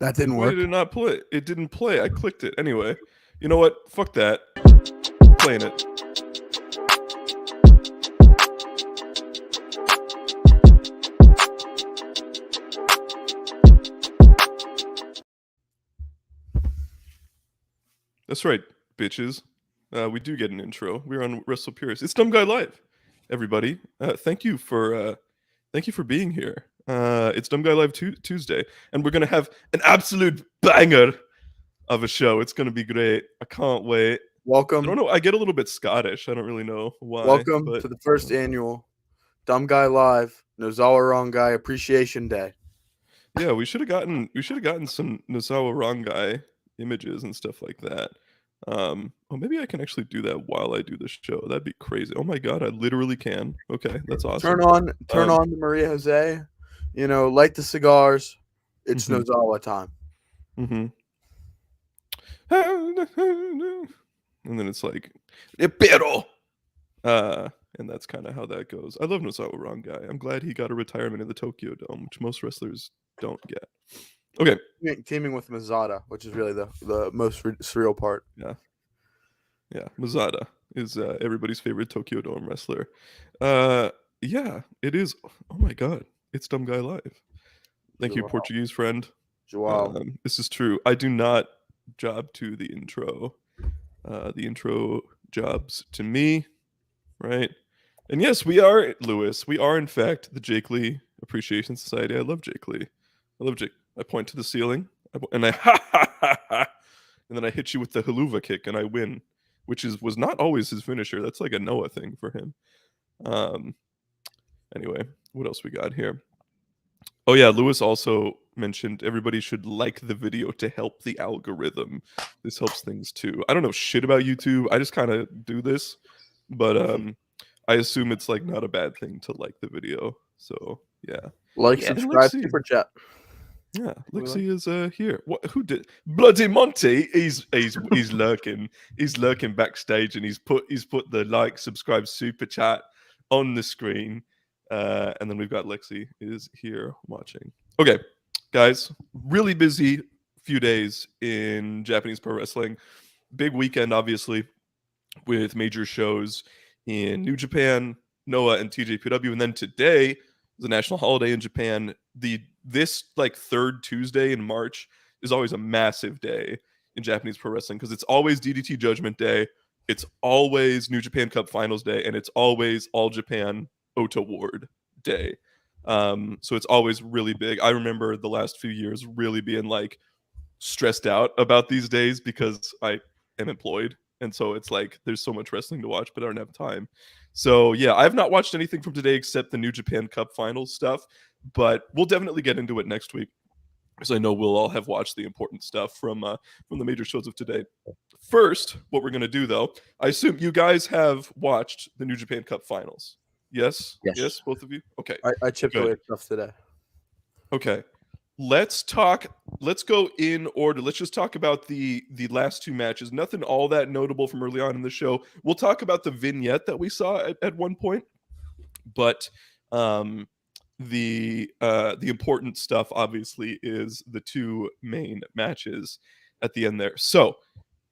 That didn't Why work. did it not play? It didn't play. I clicked it. Anyway, you know what? Fuck that. Playing it. That's right, bitches. We do get an intro. We're on Wrestle Purist. It's Dumb Guy Live, everybody. Thank you for being here. It's Dumb Guy Live Tuesday, and we're gonna have an absolute banger of a show. It's gonna be great. I can't wait. I Welcome, don't know. I get a little bit Scottish. I don't really know why. welcome but to the first annual Dumb Guy Live Nozawa Wrong Guy Appreciation Day. yeah, we should have gotten some Nozawa Wrong Guy images and stuff like that. Oh, maybe I can actually do that while I do the show. That'd be crazy. Oh my god, I literally can. Okay, that's awesome. Turn on the Maria Jose. Light the cigars. It's Mhm. Nozawa time. And then it's like, pero. And that's kind of how that goes. I love Nozawa Wrong Guy. I'm glad he got a retirement in the Tokyo Dome, which most wrestlers don't get. Okay. Teaming with Mazada, which is really the most surreal part. Yeah, Mazada is everybody's favorite Tokyo Dome wrestler. Yeah, it is. Oh my god, it's Dumb Guy Live. Thank you, Portuguese friend. Joao. This is true. I do not job to the intro. The intro jobs to me, right? And yes, we are, Lewis. We are, in fact, the Jake Lee Appreciation Society. I love Jake Lee. I love Jake. I point to the ceiling, and I ha ha ha ha, and then I hit you with the haluva kick, and I win, which was not always his finisher. That's like a Noah thing for him. Anyway, what else we got here? Oh yeah, Lewis also mentioned everybody should like the video to help the algorithm. This helps things too. I don't know shit about YouTube. I just kind of do this, but I assume it's like not a bad thing to like the video. So yeah, Subscribe, super chat. Yeah, Lexi is here. What? Who did? Bloody Monty. He's lurking. He's lurking backstage, and he's put the like, subscribe, super chat on the screen. And then we've got Lexi is here watching. Okay, guys, really busy few days in Japanese pro wrestling. Big weekend, obviously, with major shows in New Japan, Noah, and TJPW, and then today is a national holiday in Japan. This like third Tuesday in March is always a massive day in Japanese pro wrestling because it's always DDT Judgment Day, it's always New Japan Cup Finals Day, and it's always All Japan Ota Ward Day. So it's always really big. I remember the last few years really being like stressed out about these days because I am employed, and so it's like there's so much wrestling to watch, but I don't have time. So yeah, I've not watched anything from today except the New Japan Cup Finals stuff, but we'll definitely get into it next week because I know we'll all have watched the important stuff from the major shows of today. First, what we're gonna do though, I assume you guys have watched the New Japan Cup Finals. Yes, both of you. Okay, I chipped away stuff today. Okay, let's go in order. Let's just talk about the last two matches. Nothing all that notable from early on in the show. We'll talk about the vignette that we saw at one point, but the important stuff obviously is the two main matches at the end there. So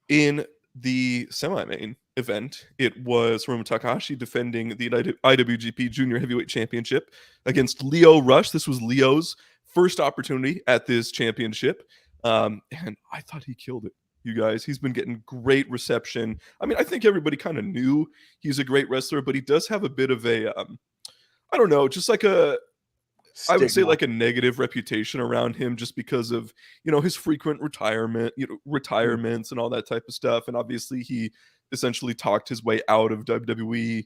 in the semi-main event, it was Hiromu Takahashi defending the IWGP Junior Heavyweight Championship against Lio Rush. This was Leo's first opportunity at this championship, and I thought he killed it, you guys. He's been getting great reception. I mean, I think everybody kind of knew he's a great wrestler, but he does have a bit of a I don't know, just like a stigma. I would say like a negative reputation around him just because of, his frequent retirements and all that type of stuff. And obviously he essentially talked his way out of WWE,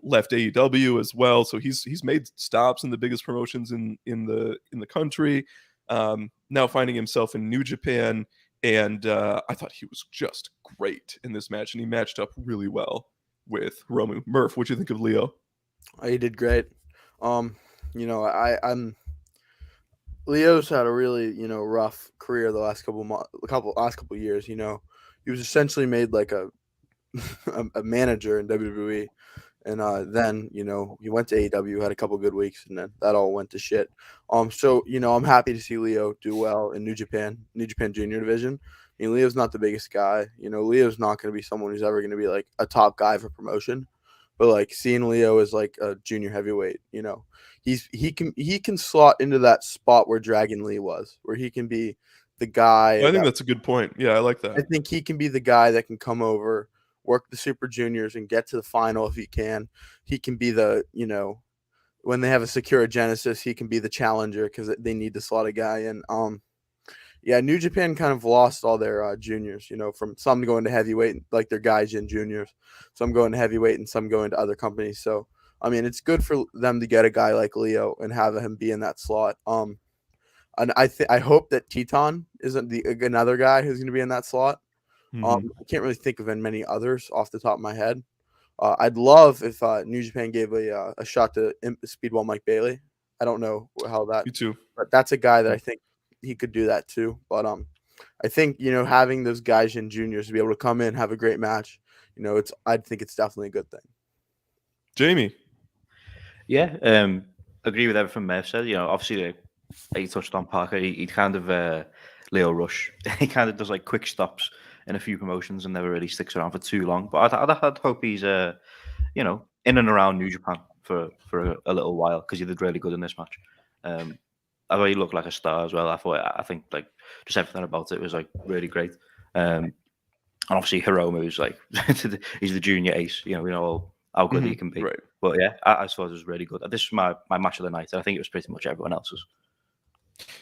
left AEW as well. So he's made stops in the biggest promotions in the country. Now finding himself in New Japan, and I thought he was just great in this match, and he matched up really well with Hiromu. Murph, what'd you think of Leo? He did great. Leo's had a really, rough career the last couple years. He was essentially made like a manager in WWE. And then, he went to AEW, had a couple good weeks, and then that all went to shit. So, I'm happy to see Leo do well in New Japan Junior division. Leo's not the biggest guy. Leo's not going to be someone who's ever going to be like a top guy for promotion. But like seeing Leo as like a junior heavyweight, he can slot into that spot where Dragon Lee was, where he can be the guy. I think that's a good point. Yeah, I like I that. think he can be the guy that can come over, work the Super Juniors, and get to the final if he can. He can be the, when they have a Sakura Genesis, he can be the challenger because they need to slot a guy in. Yeah, New Japan kind of lost all their juniors, from some going to heavyweight, like their Gaijin juniors, some going to heavyweight, and some going to other companies. So, I mean, it's good for them to get a guy like Leo and have him be in that slot. And I hope that Teton isn't another guy who's going to be in that slot. I can't really think of many others off the top of my head. I'd love if New Japan gave a shot to Speedball Mike Bailey. I don't know how that. Me too. But that's a guy that I think he could do that too. But I think having those guys in juniors to be able to come in, have a great match, I think it's definitely a good thing. Jamie. Yeah, agree with everything Murph said. Obviously, like you touched on Parker, he kind of Leo Rush. He kind of does like quick stops in a few promotions and never really sticks around for too long. But I'd hope he's in and around New Japan for a little while because he did really good in this match. I thought he looked like a star as well. I think like just everything about it was like really great. And obviously Hiromu's like he's the junior ace. We know how good he can be. Right. But yeah, I thought it was really good. This was my match of the night. And I think it was pretty much everyone else's.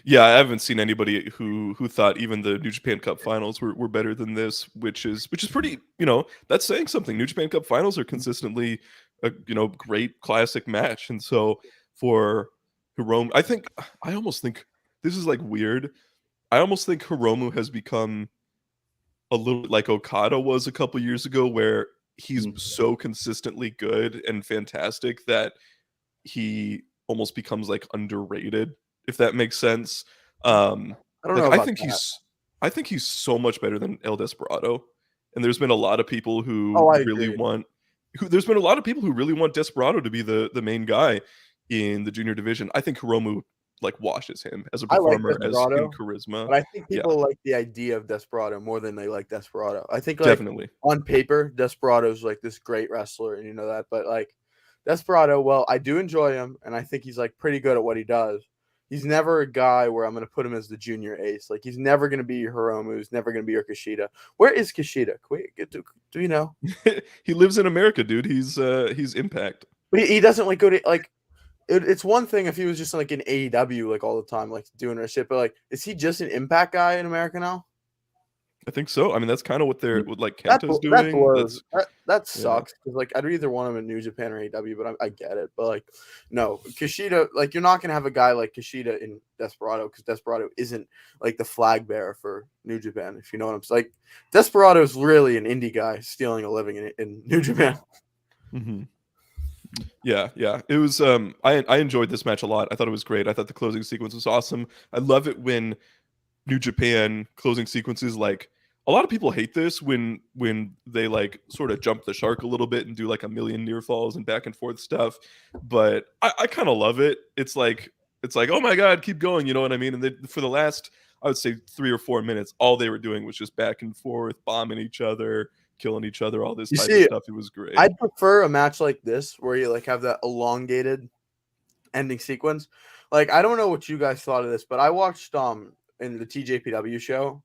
Yeah, I haven't seen anybody who thought even the New Japan Cup finals were better than this, which is pretty, that's saying something. New Japan Cup finals are consistently a great classic match. And so for Hiromu, I almost think this is like weird. I almost think Hiromu has become a little bit like Okada was a couple years ago, where he's so consistently good and fantastic that he almost becomes like underrated, if that makes sense. I don't know. I think he's so much better than El Desperado, and there's been a lot of people who there's been a lot of people who really want Desperado to be the main guy in the junior division. I think Hiromu like washes him as a performer, as in charisma. But I think people like the idea of Desperado more than they like Desperado. I think like definitely on paper, Desperado's like this great wrestler, and you know that. But like Desperado, well, I do enjoy him, and I think he's like pretty good at what he does. He's never a guy where I'm going to put him as the junior ace. Like he's never going to be your Hiromu. He's never going to be your Kushida. Where is Kushida? Do you know? He lives in America, dude. He's Impact. But he doesn't like go to like. It's one thing if he was just like in AEW like all the time, like doing her shit. But like, is he just an Impact guy in America now? I think so. I mean, that's kind of what like Kenta's doing. That sucks because like I'd either want him in New Japan or AEW, but I get it. But like, no, Kushida, like you're not gonna have a guy like Kushida in Desperado because Desperado isn't like the flag bearer for New Japan. If you know what I'm saying, like Desperado is really an indie guy stealing a living in New Japan. Mm-hmm. Yeah. It was. I enjoyed this match a lot. I thought it was great. I thought the closing sequence was awesome. I love it when New Japan closing sequences, like a lot of people hate this when they like sort of jump the shark a little bit and do like a million near falls and back and forth stuff. But I kind of love it. It's like, oh my God, keep going. You know what I mean? And for the last, I would say 3 or 4 minutes, all they were doing was just back and forth, bombing each other, killing each other, all this type of stuff. It was great. I'd prefer a match like this where you like have that elongated ending sequence. Like, I don't know what you guys thought of this, but I watched in the TJPW show,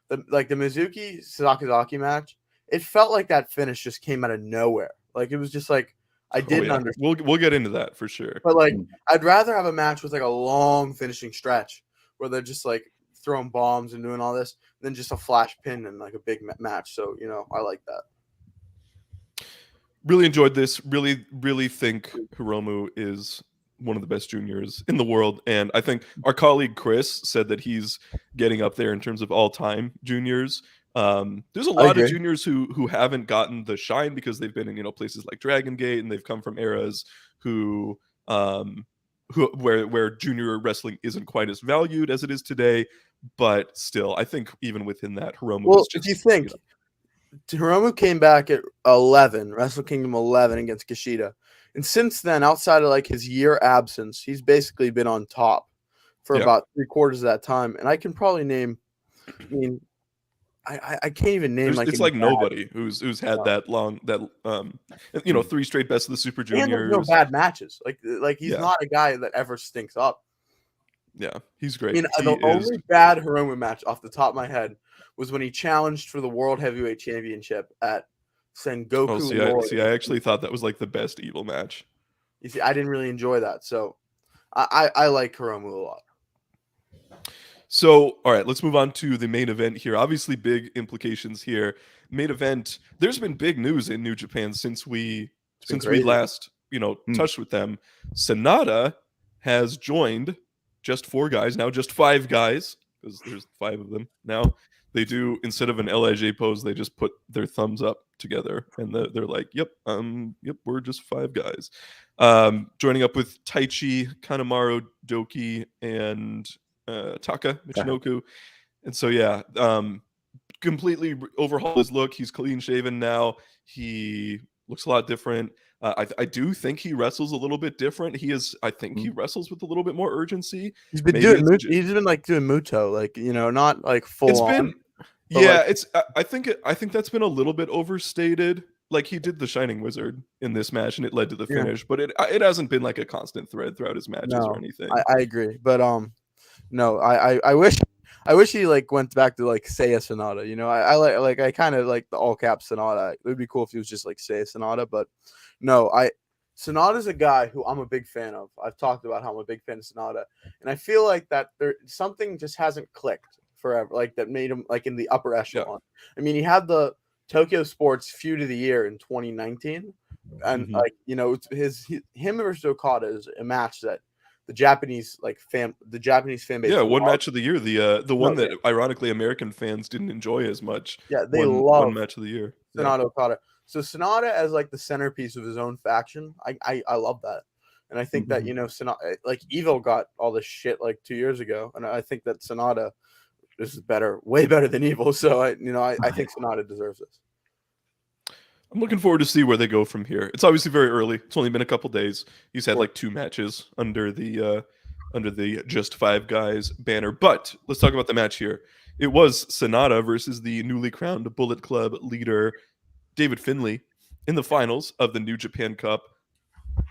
the Mizuki Sakazaki match. It felt like that finish just came out of nowhere. Like it was just like I didn't understand. We'll get into that for sure. But like I'd rather have a match with like a long finishing stretch where they're just like throwing bombs and doing all this than just a flash pin and like a big match. So I like that. Really enjoyed this. Really think Hiromu is one of the best juniors in the world, and I think our colleague Chris said that he's getting up there in terms of all-time juniors. There's a lot of juniors who haven't gotten the shine because they've been in places like Dragon Gate, and they've come from eras where junior wrestling isn't quite as valued as it is today. But still, I think even within that, Hiromu. Well, if you think Hiromu came back at 11, Wrestle Kingdom 11 against Kushida. And since then, outside of like his year absence, he's basically been on top for Yeah. about 3/4 of that time. And I can probably name, I mean, I can't even name like It's any like bad, nobody who's had no. that long, that 3 straight best of the Super And there's no Juniors. bad matches. Like he's Yeah. not a guy that ever stinks up. Yeah, he's I great. mean, He the is. only bad Hiromu match off the top of my head was when he challenged for the World Heavyweight Championship at Sengoku. Oh, see, I actually thought that was like the best Evil match. You see, I didn't really enjoy that, so I like Hiromu a lot. So, all right, let's move on to the main event here. Obviously, big implications here. Main event. There's been big news in New Japan since we crazy. last touched with them. SANADA has joined just 4 guys now, just 5 guys because there's 5 of them now. They do, instead of an LIJ pose, they just put their thumbs up together, and they're like, "Yep, we're just 5 guys." Joining up with Taichi, Kanemaru, Doki, and Taka Michinoku. And so yeah, completely overhauled his look. He's clean shaven now. He looks a lot different. I do think he wrestles a little bit different. I think he wrestles with a little bit more urgency. He's been doing like doing Muto, like not like full it's on. Been, yeah, like, I think that's been a little bit overstated. Like he did the Shining Wizard in this match, and it led to the finish. But it hasn't been like a constant thread throughout his matches or anything. I agree, but no, I wish he like went back to like Seiya Sanada. I kind of like the all cap Sanada. It would be cool if he was just like Seiya Sanada, but no, Sanada's a guy who I'm a big fan of. I've talked about how I'm a big fan of Sanada, and I feel like that there something just hasn't clicked forever, like that made him like in the upper echelon. I mean, he had the Tokyo Sports Feud of the Year in 2019, and like him versus Okada is a match that the Japanese fan base. Yeah, one match of the year. The one that ironically American fans didn't enjoy as much. Yeah, they love one match of the year. Sanada Okada. So Sanada as like the centerpiece of his own faction. I love that. And I think that Sanada, like Evil got all this shit like 2 years ago, and I think that Sanada is better, way better than Evil. So I think Sanada deserves this. I'm looking forward to see where they go from here. It's obviously very early. It's only been a couple days. He's had like 2 matches under the just 5 guys banner. But let's talk about the match here. It was Sanada versus the newly crowned Bullet Club leader David Finlay in the finals of the New Japan Cup.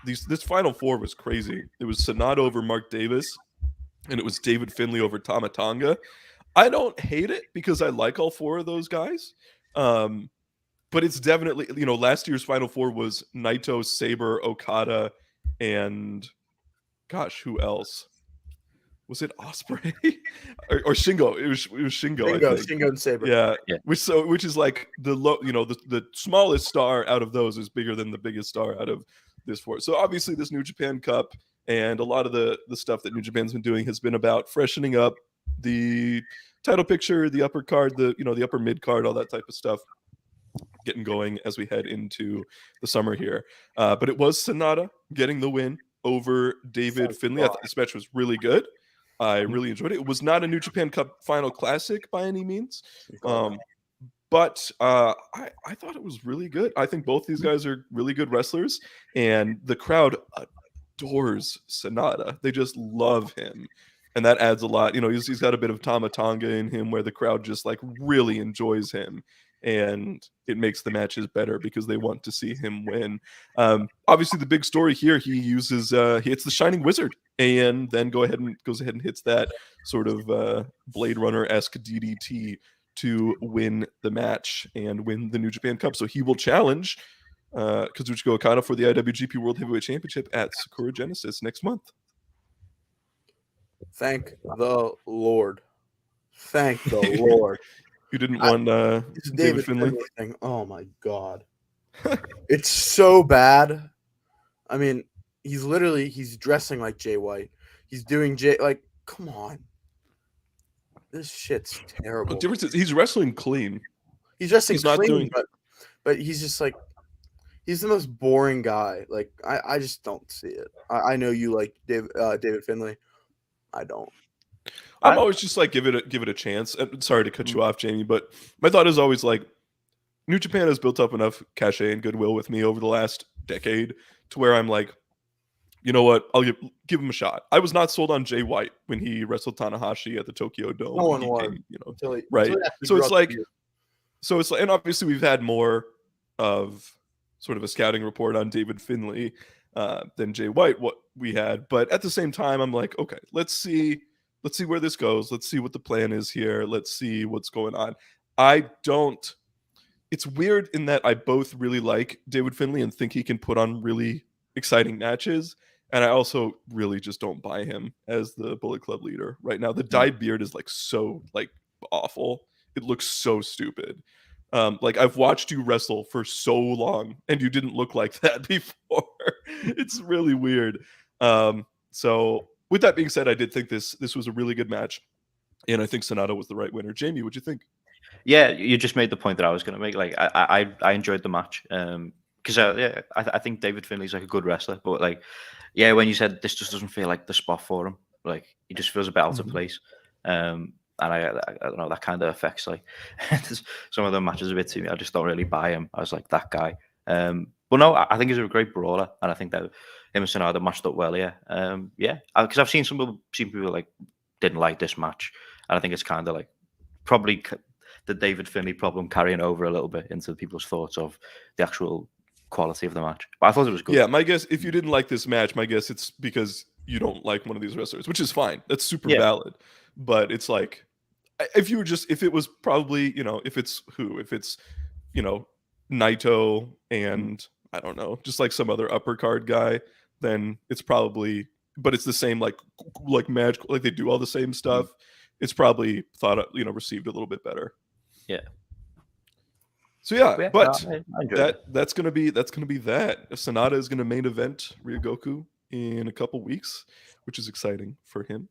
This final 4 was crazy. It was Sanada over Mark Davis, and it was David Finlay over Tama Tonga. I don't hate it because I like all 4 of those guys. But it's definitely, last year's Final 4 was Naito, Sabre, Okada, and gosh, who else? Was it Ospreay or Shingo? It was Shingo. I think. Shingo and Sabre. Yeah. Which is like the smallest star out of those is bigger than the biggest star out of this 4. So obviously this New Japan Cup and a lot of the stuff that New Japan's been doing has been about freshening up the title picture, the upper card, the upper mid card, all that type of stuff. Getting going as we head into the summer here. But it was Sanada getting the win over David Finlay. I thought this match was really good. I really enjoyed it. It was not a New Japan Cup Final Classic by any means. But I thought it was really good. I think both these guys are really good wrestlers, and the crowd adores Sanada. They just love him. And that adds a lot. He's got a bit of Tama Tonga in him where the crowd just like really enjoys him. And it makes the matches better because they want to see him win. Obviously, the big story here, he hits the Shining Wizard and then goes ahead and hits that sort of Blade Runner-esque DDT to win the match and win the New Japan Cup. So he will challenge Kazuchika Okada for the IWGP World Heavyweight Championship at Sakura Genesis next month. Thank the Lord. Thank the Lord. You didn't want David Finlay thing. Oh my god, it's so bad. I mean, he's dressing like Jay White. He's doing like, come on, this shit's terrible. The difference is he's wrestling clean. He's wrestling clean, but he's just like, he's the most boring guy. Like I just don't see it. I know you like David Finlay. I don't. I'm always just like give it a chance. Sorry to cut you off, Jamie, but my thought is always like New Japan has built up enough cachet and goodwill with me over the last decade to where I'm like, you know what? I'll give him a shot. I was not sold on Jay White when he wrestled Tanahashi at the Tokyo Dome. No one He was. came, you know, Until he right. actually So grew it's up like, to be- and obviously we've had more of sort of a scouting report on David Finlay than Jay White, what we had. But at the same time, I'm like, okay, let's see where this goes. Let's see what the plan is here. Let's see what's going on. It's weird in that I both really like David Finlay and think he can put on really exciting matches. And I also really just don't buy him as the Bullet Club leader right now. The dyed beard is like so like awful. It looks so stupid. Like I've watched you wrestle for so long and you didn't look like that before. It's really weird. So with that being said, I did think this was a really good match. And I think SANADA was the right winner. Jamie, what'd you think? Yeah, you just made the point that I was going to make. Like, I enjoyed the match because I think David Finlay's like a good wrestler, but like, yeah, when you said this just doesn't feel like the spot for him, like he just feels a bit out of place, and I don't know, that kind of affects like some of the matches a bit to me. I just don't really buy him as like that guy. But no, I think he's a great brawler, and I think that him and SANADA matched up well. Yeah, because I've seen people like didn't like this match, and I think it's kind of like probably the David Finlay problem carrying over a little bit into people's thoughts of the actual quality of the match. But I thought it was good. Yeah, my guess, if you didn't like this match, my guess it's because you don't like one of these wrestlers, which is fine. That's super valid. But it's like, if it was probably, if it's Naito and I don't know, just like some other upper card guy, then it's probably, but it's the same like match, like they do all the same stuff. It's probably received a little bit better. Yeah. So yeah, but that's gonna be that. SANADA is gonna main event Ryogoku in a couple weeks, which is exciting for him.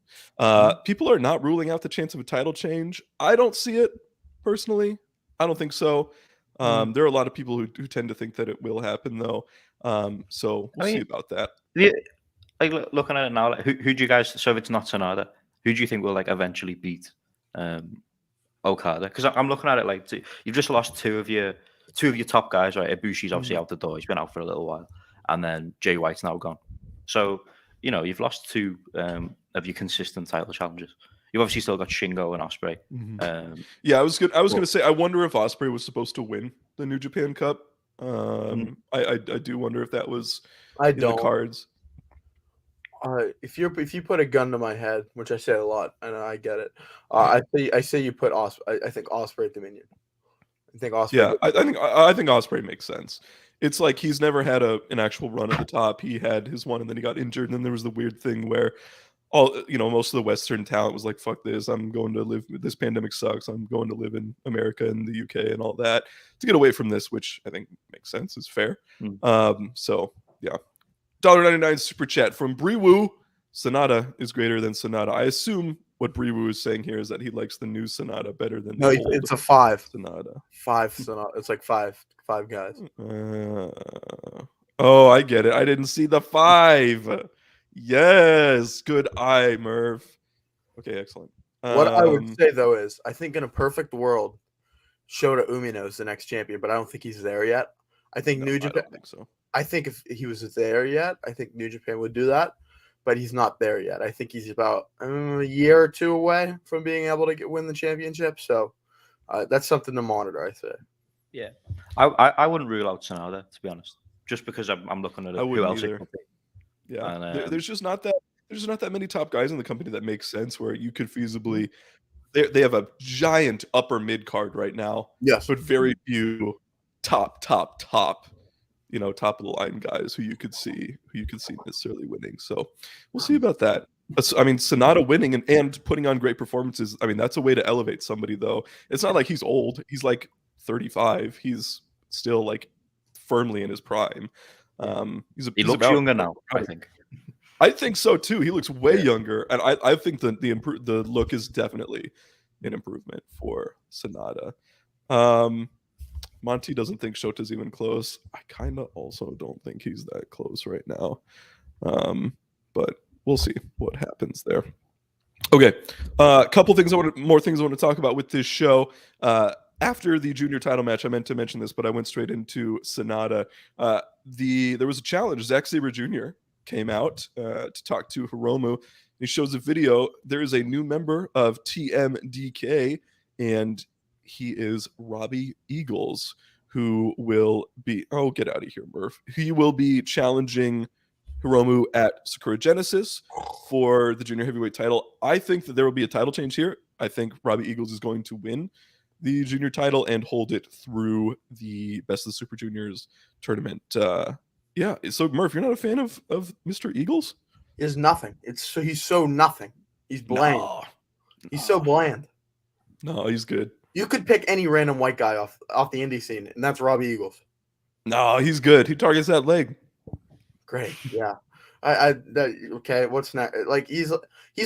People are not ruling out the chance of a title change. I don't see it personally. I don't think so. There are a lot of people who tend to think that it will happen though. So we'll see about that. Yeah, like looking at it now, like, who do you guys? So if it's not SANADA, who do you think will like eventually beat Okada? Because I'm looking at it like you've just lost two of your top guys, right? Ibushi's obviously out the door; he's been out for a little while, and then Jay White's now gone. So you've lost two of your consistent title challengers. You've obviously still got Shingo and Ospreay. Yeah, I was gonna say, I wonder if Ospreay was supposed to win the New Japan Cup. I do wonder if that was in the cards. If you put a gun to my head, which I say a lot, and I get it, I say you put I think Ospreay at Dominion. I think Ospreay. Yeah, I think Ospreay makes sense. It's like he's never had an actual run at the top. He had his one, and then he got injured, and then there was the weird thing where most of the Western talent was like, "Fuck this! I'm going to live. This pandemic sucks. I'm going to live in America and the UK and all that to get away from this," which I think makes sense. Is fair. So yeah. $1.99 super chat from Breewu. SANADA is greater than SANADA. I assume what Breewu is saying here is that he likes the new SANADA better than the old it's a 5. SANADA. 5 SANADA. It's like five guys. Oh, I get it. I didn't see the 5. Yes, good eye, Merv. Okay, excellent. What I would say though is, I think in a perfect world, Shota Umino is the next champion, but I don't think he's there yet. I think New Japan. I don't think so. I think if he was there yet, I think New Japan would do that, but he's not there yet. I think he's about a year or two away from being able to win the championship. So that's something to monitor, I say. Yeah, I wouldn't rule out SANADA, to be honest, just because I'm looking at who else it could be. Yeah, and, there's just not that many top guys in the company that makes sense where you could feasibly. They have a giant upper mid card right now. Yes, but very few top. Top of the line guys who you could see necessarily winning. So we'll see about that. I mean, SANADA winning and putting on great performances. I mean, that's a way to elevate somebody, though. It's not like he's old. He's like 35. He's still like firmly in his prime. He looks younger now, I think. I think so too. He looks way younger, and I think the look is definitely an improvement for SANADA. Monty doesn't think Shota's even close. I kind of also don't think he's that close right now. But we'll see what happens there. Okay. More things I want to talk about with this show. after the junior title match, I meant to mention this, but I went straight into SANADA. There was a challenge. Zack Sabre Jr. came out to talk to Hiromu. He shows a video. There is a new member of TMDK, and he is Robbie Eagles, who will be... Oh, get out of here, Murph. He will be challenging Hiromu at Sakura Genesis for the junior heavyweight title. I think that there will be a title change here. I think Robbie Eagles is going to win the junior title and hold it through the Best of the Super Juniors tournament. Yeah, so Murph, you're not a fan of Mr. Eagles? Is nothing. He's so nothing. He's bland. No. He's so bland. No, he's good. You could pick any random white guy off the indie scene, and that's Robbie Eagles. No, he's good. He targets that leg. Great. Yeah. Okay. What's next? Like he's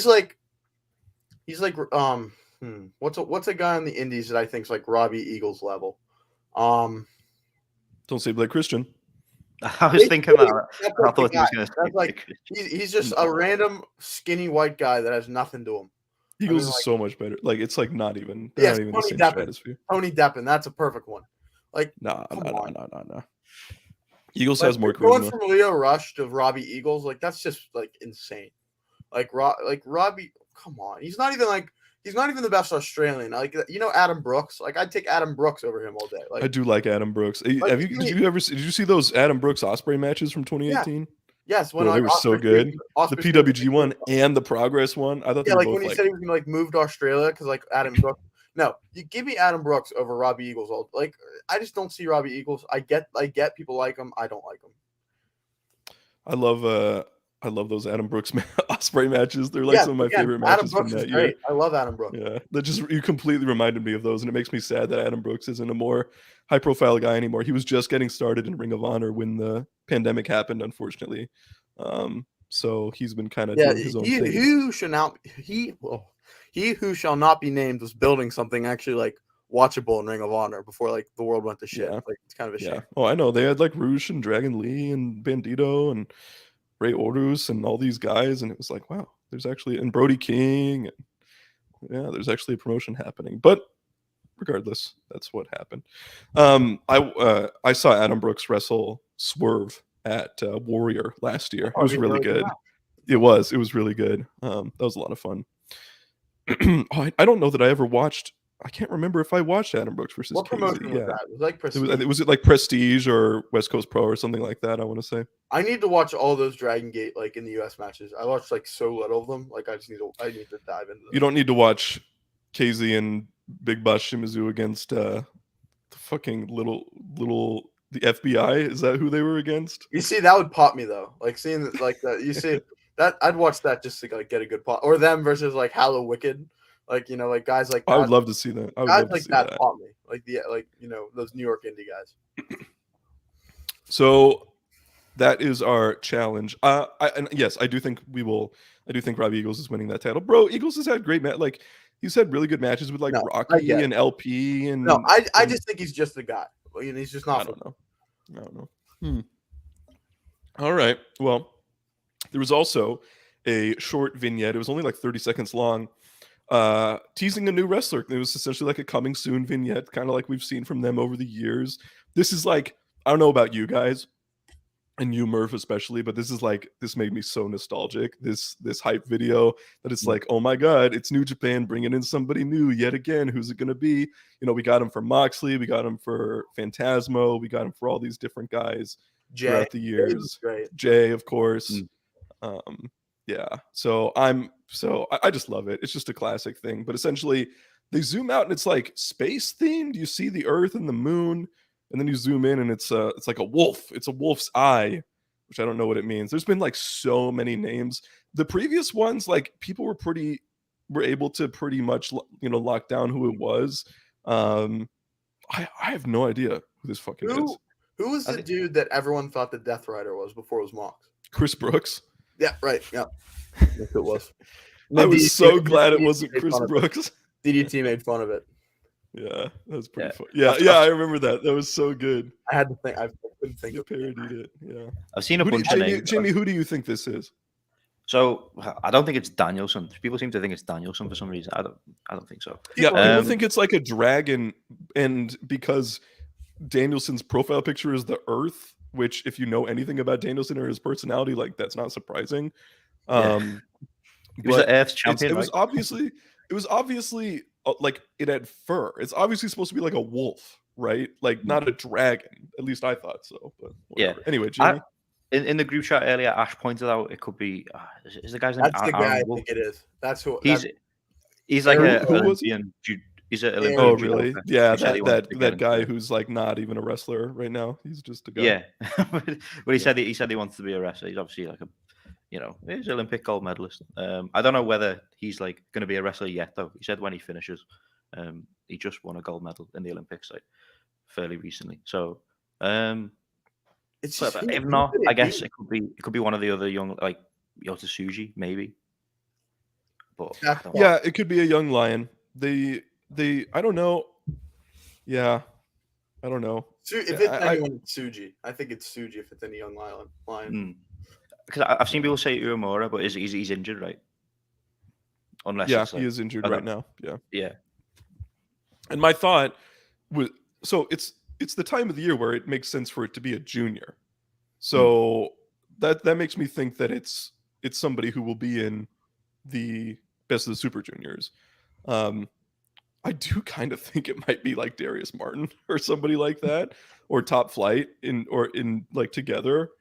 like what's a guy on the indies that I think's like Robbie Eagles level? Don't say Blake Christian. I was thinking that. I thought he was going to say like he's just a random skinny white guy that has nothing to him. Eagles is so much better. Like it's like not even. Yes, not even Tony the same Deppen. stratosphere. Tony Deppen. That's a perfect one. Like No. on. Eagles Like, has more going charisma. from Leo Rush to Robbie Eagles, like that's just like insane. Like Robbie, come on, he's not even the best Australian. Like Adam Brooks. Like I'd take Adam Brooks over him all day. Like I do like Adam Brooks. Did you see those Adam Brooks Osprey matches from 2018? Yes, Bro, they were so good. The PWG one and the Progress one. I thought they were like both when he said he was gonna like move to Australia because like Adam Brooks. No, you give me Adam Brooks over Robbie Eagles. Like I just don't see Robbie Eagles. I get people like him. I don't like him. I love those Adam Brooks Osprey matches. They're like some of my favorite matches from that year. I love Adam Brooks. Yeah, you completely reminded me of those, and it makes me sad that Adam Brooks isn't a more high-profile guy anymore. He was just getting started in Ring of Honor when the pandemic happened, unfortunately. So he's been kind of doing his own thing. He who shall not be named was building something actually like watchable in Ring of Honor before like the world went to shit. Yeah. Like it's kind of a shame. Oh, I know. They had like Roosh and Dragon Lee and Bandito and Ray Ordus and all these guys, and it was like, wow, there's actually and Brody King. And, there's actually a promotion happening. But regardless, that's what happened. I saw Adam Brooks wrestle Swerve at Warrior last year. It was really good. It was really good. That was a lot of fun. I don't know that I ever watched. I can't remember if I watched Adam Brooks versus What promotion was that? It was like Prestige. Was it like Prestige or West Coast Pro or something like that? I want to say. I need to watch all those Dragon Gate like in the US matches. I watched like so little of them. Like I need to dive into them. You don't need to watch KZ and Big Boss Shimizu against the fucking little the FBI. Is that who they were against? You see, that would pop me though. Like seeing like that. You see that I'd watch that just to like get a good pop. Or them versus like Hallow Wicked. Like like guys like that. I would love to see that. Guys like that pop me. Like those New York indie guys. So that is our challenge. And yes, I do think Robbie Eagles is winning that title. Bro, Eagles has had great like he's had really good matches with like Rocky and LP and I just think he's just the guy. He's just not. I don't know. All right. Well, there was also a short vignette. It was only like 30 seconds long. Teasing a new wrestler. It was essentially like a coming soon vignette, kind of like we've seen from them over the years. This is like, I don't know about you guys and you, Murph, especially, but this made me so nostalgic. This hype video that it's like, oh my God, it's New Japan bringing in somebody new yet again. Who's it going to be? We got him for Moxley. We got him for Phantasmo. We got him for all these different guys throughout the years. Jay, of course. Yeah. So I just love it. It's just a classic thing. But essentially, they zoom out and it's like space themed. You see the Earth and the moon, and then you zoom in and it's like a wolf. It's a wolf's eye, which I don't know what it means. There's been like so many names. The previous ones, like people were able to pretty much lock down who it was. I have no idea who this fucking is. Who was the dude that everyone thought the Death Rider was before it was Mox? Chris Brooks. Yeah, right. Yeah. Yes, it was. I was so glad it wasn't Chris Brooks. DDT made fun of it. Yeah, that was pretty fun. Yeah, I remember that. That was so good. I had to think. I couldn't think of it. Parodied it. Yeah. I've seen a bunch of names. Jamie, who do you think this is? So I don't think it's Danielson. People seem to think it's Danielson for some reason. I don't think so. Yeah, People- people think it's like a dragon, and because Danielson's profile picture is the Earth, which if you know anything about Danielson or his personality, like that's not surprising. Yeah. He was but the Earth's champion. it was right? obviously like it had fur. It's obviously supposed to be like a wolf, right? Like not a dragon. At least I thought so. But whatever. Yeah. Anyway, Jamie. In the group chat earlier, Ash pointed out it could be is the guy's name That's the guy I Aaron Wolf? think it is. That's who. He's like Aaron- an who was Olympian. He's an Olympian. Oh, judoka. really? Yeah, He said he wants to get that into guy it. who's like not even a wrestler right now. He's just a guy. Yeah, but he said he wants to be a wrestler. He's obviously like he's an Olympic gold medalist. I don't know whether he's like going to be a wrestler yet though. He said when he finishes, he just won a gold medal in the Olympics like fairly recently. So It's but just, if not, I guess it could be one of the other young like Yota Tsuji maybe. But I don't know. Yeah, it could be a young lion. They I don't know. Yeah, I don't know. If it's anyone, it's Tsuji. I think it's Tsuji if it's any young lion. Because I've seen people say Uemura, but he's injured, right? Unless Yeah, it's like, he is injured right now. Yeah. Yeah. And my thought was, so it's the time of the year where it makes sense for it to be a junior. So that makes me think that it's somebody who will be in the best of the Super Juniors. I do kind of think it might be like Darius Martin or somebody like that, or Top Flight in like together,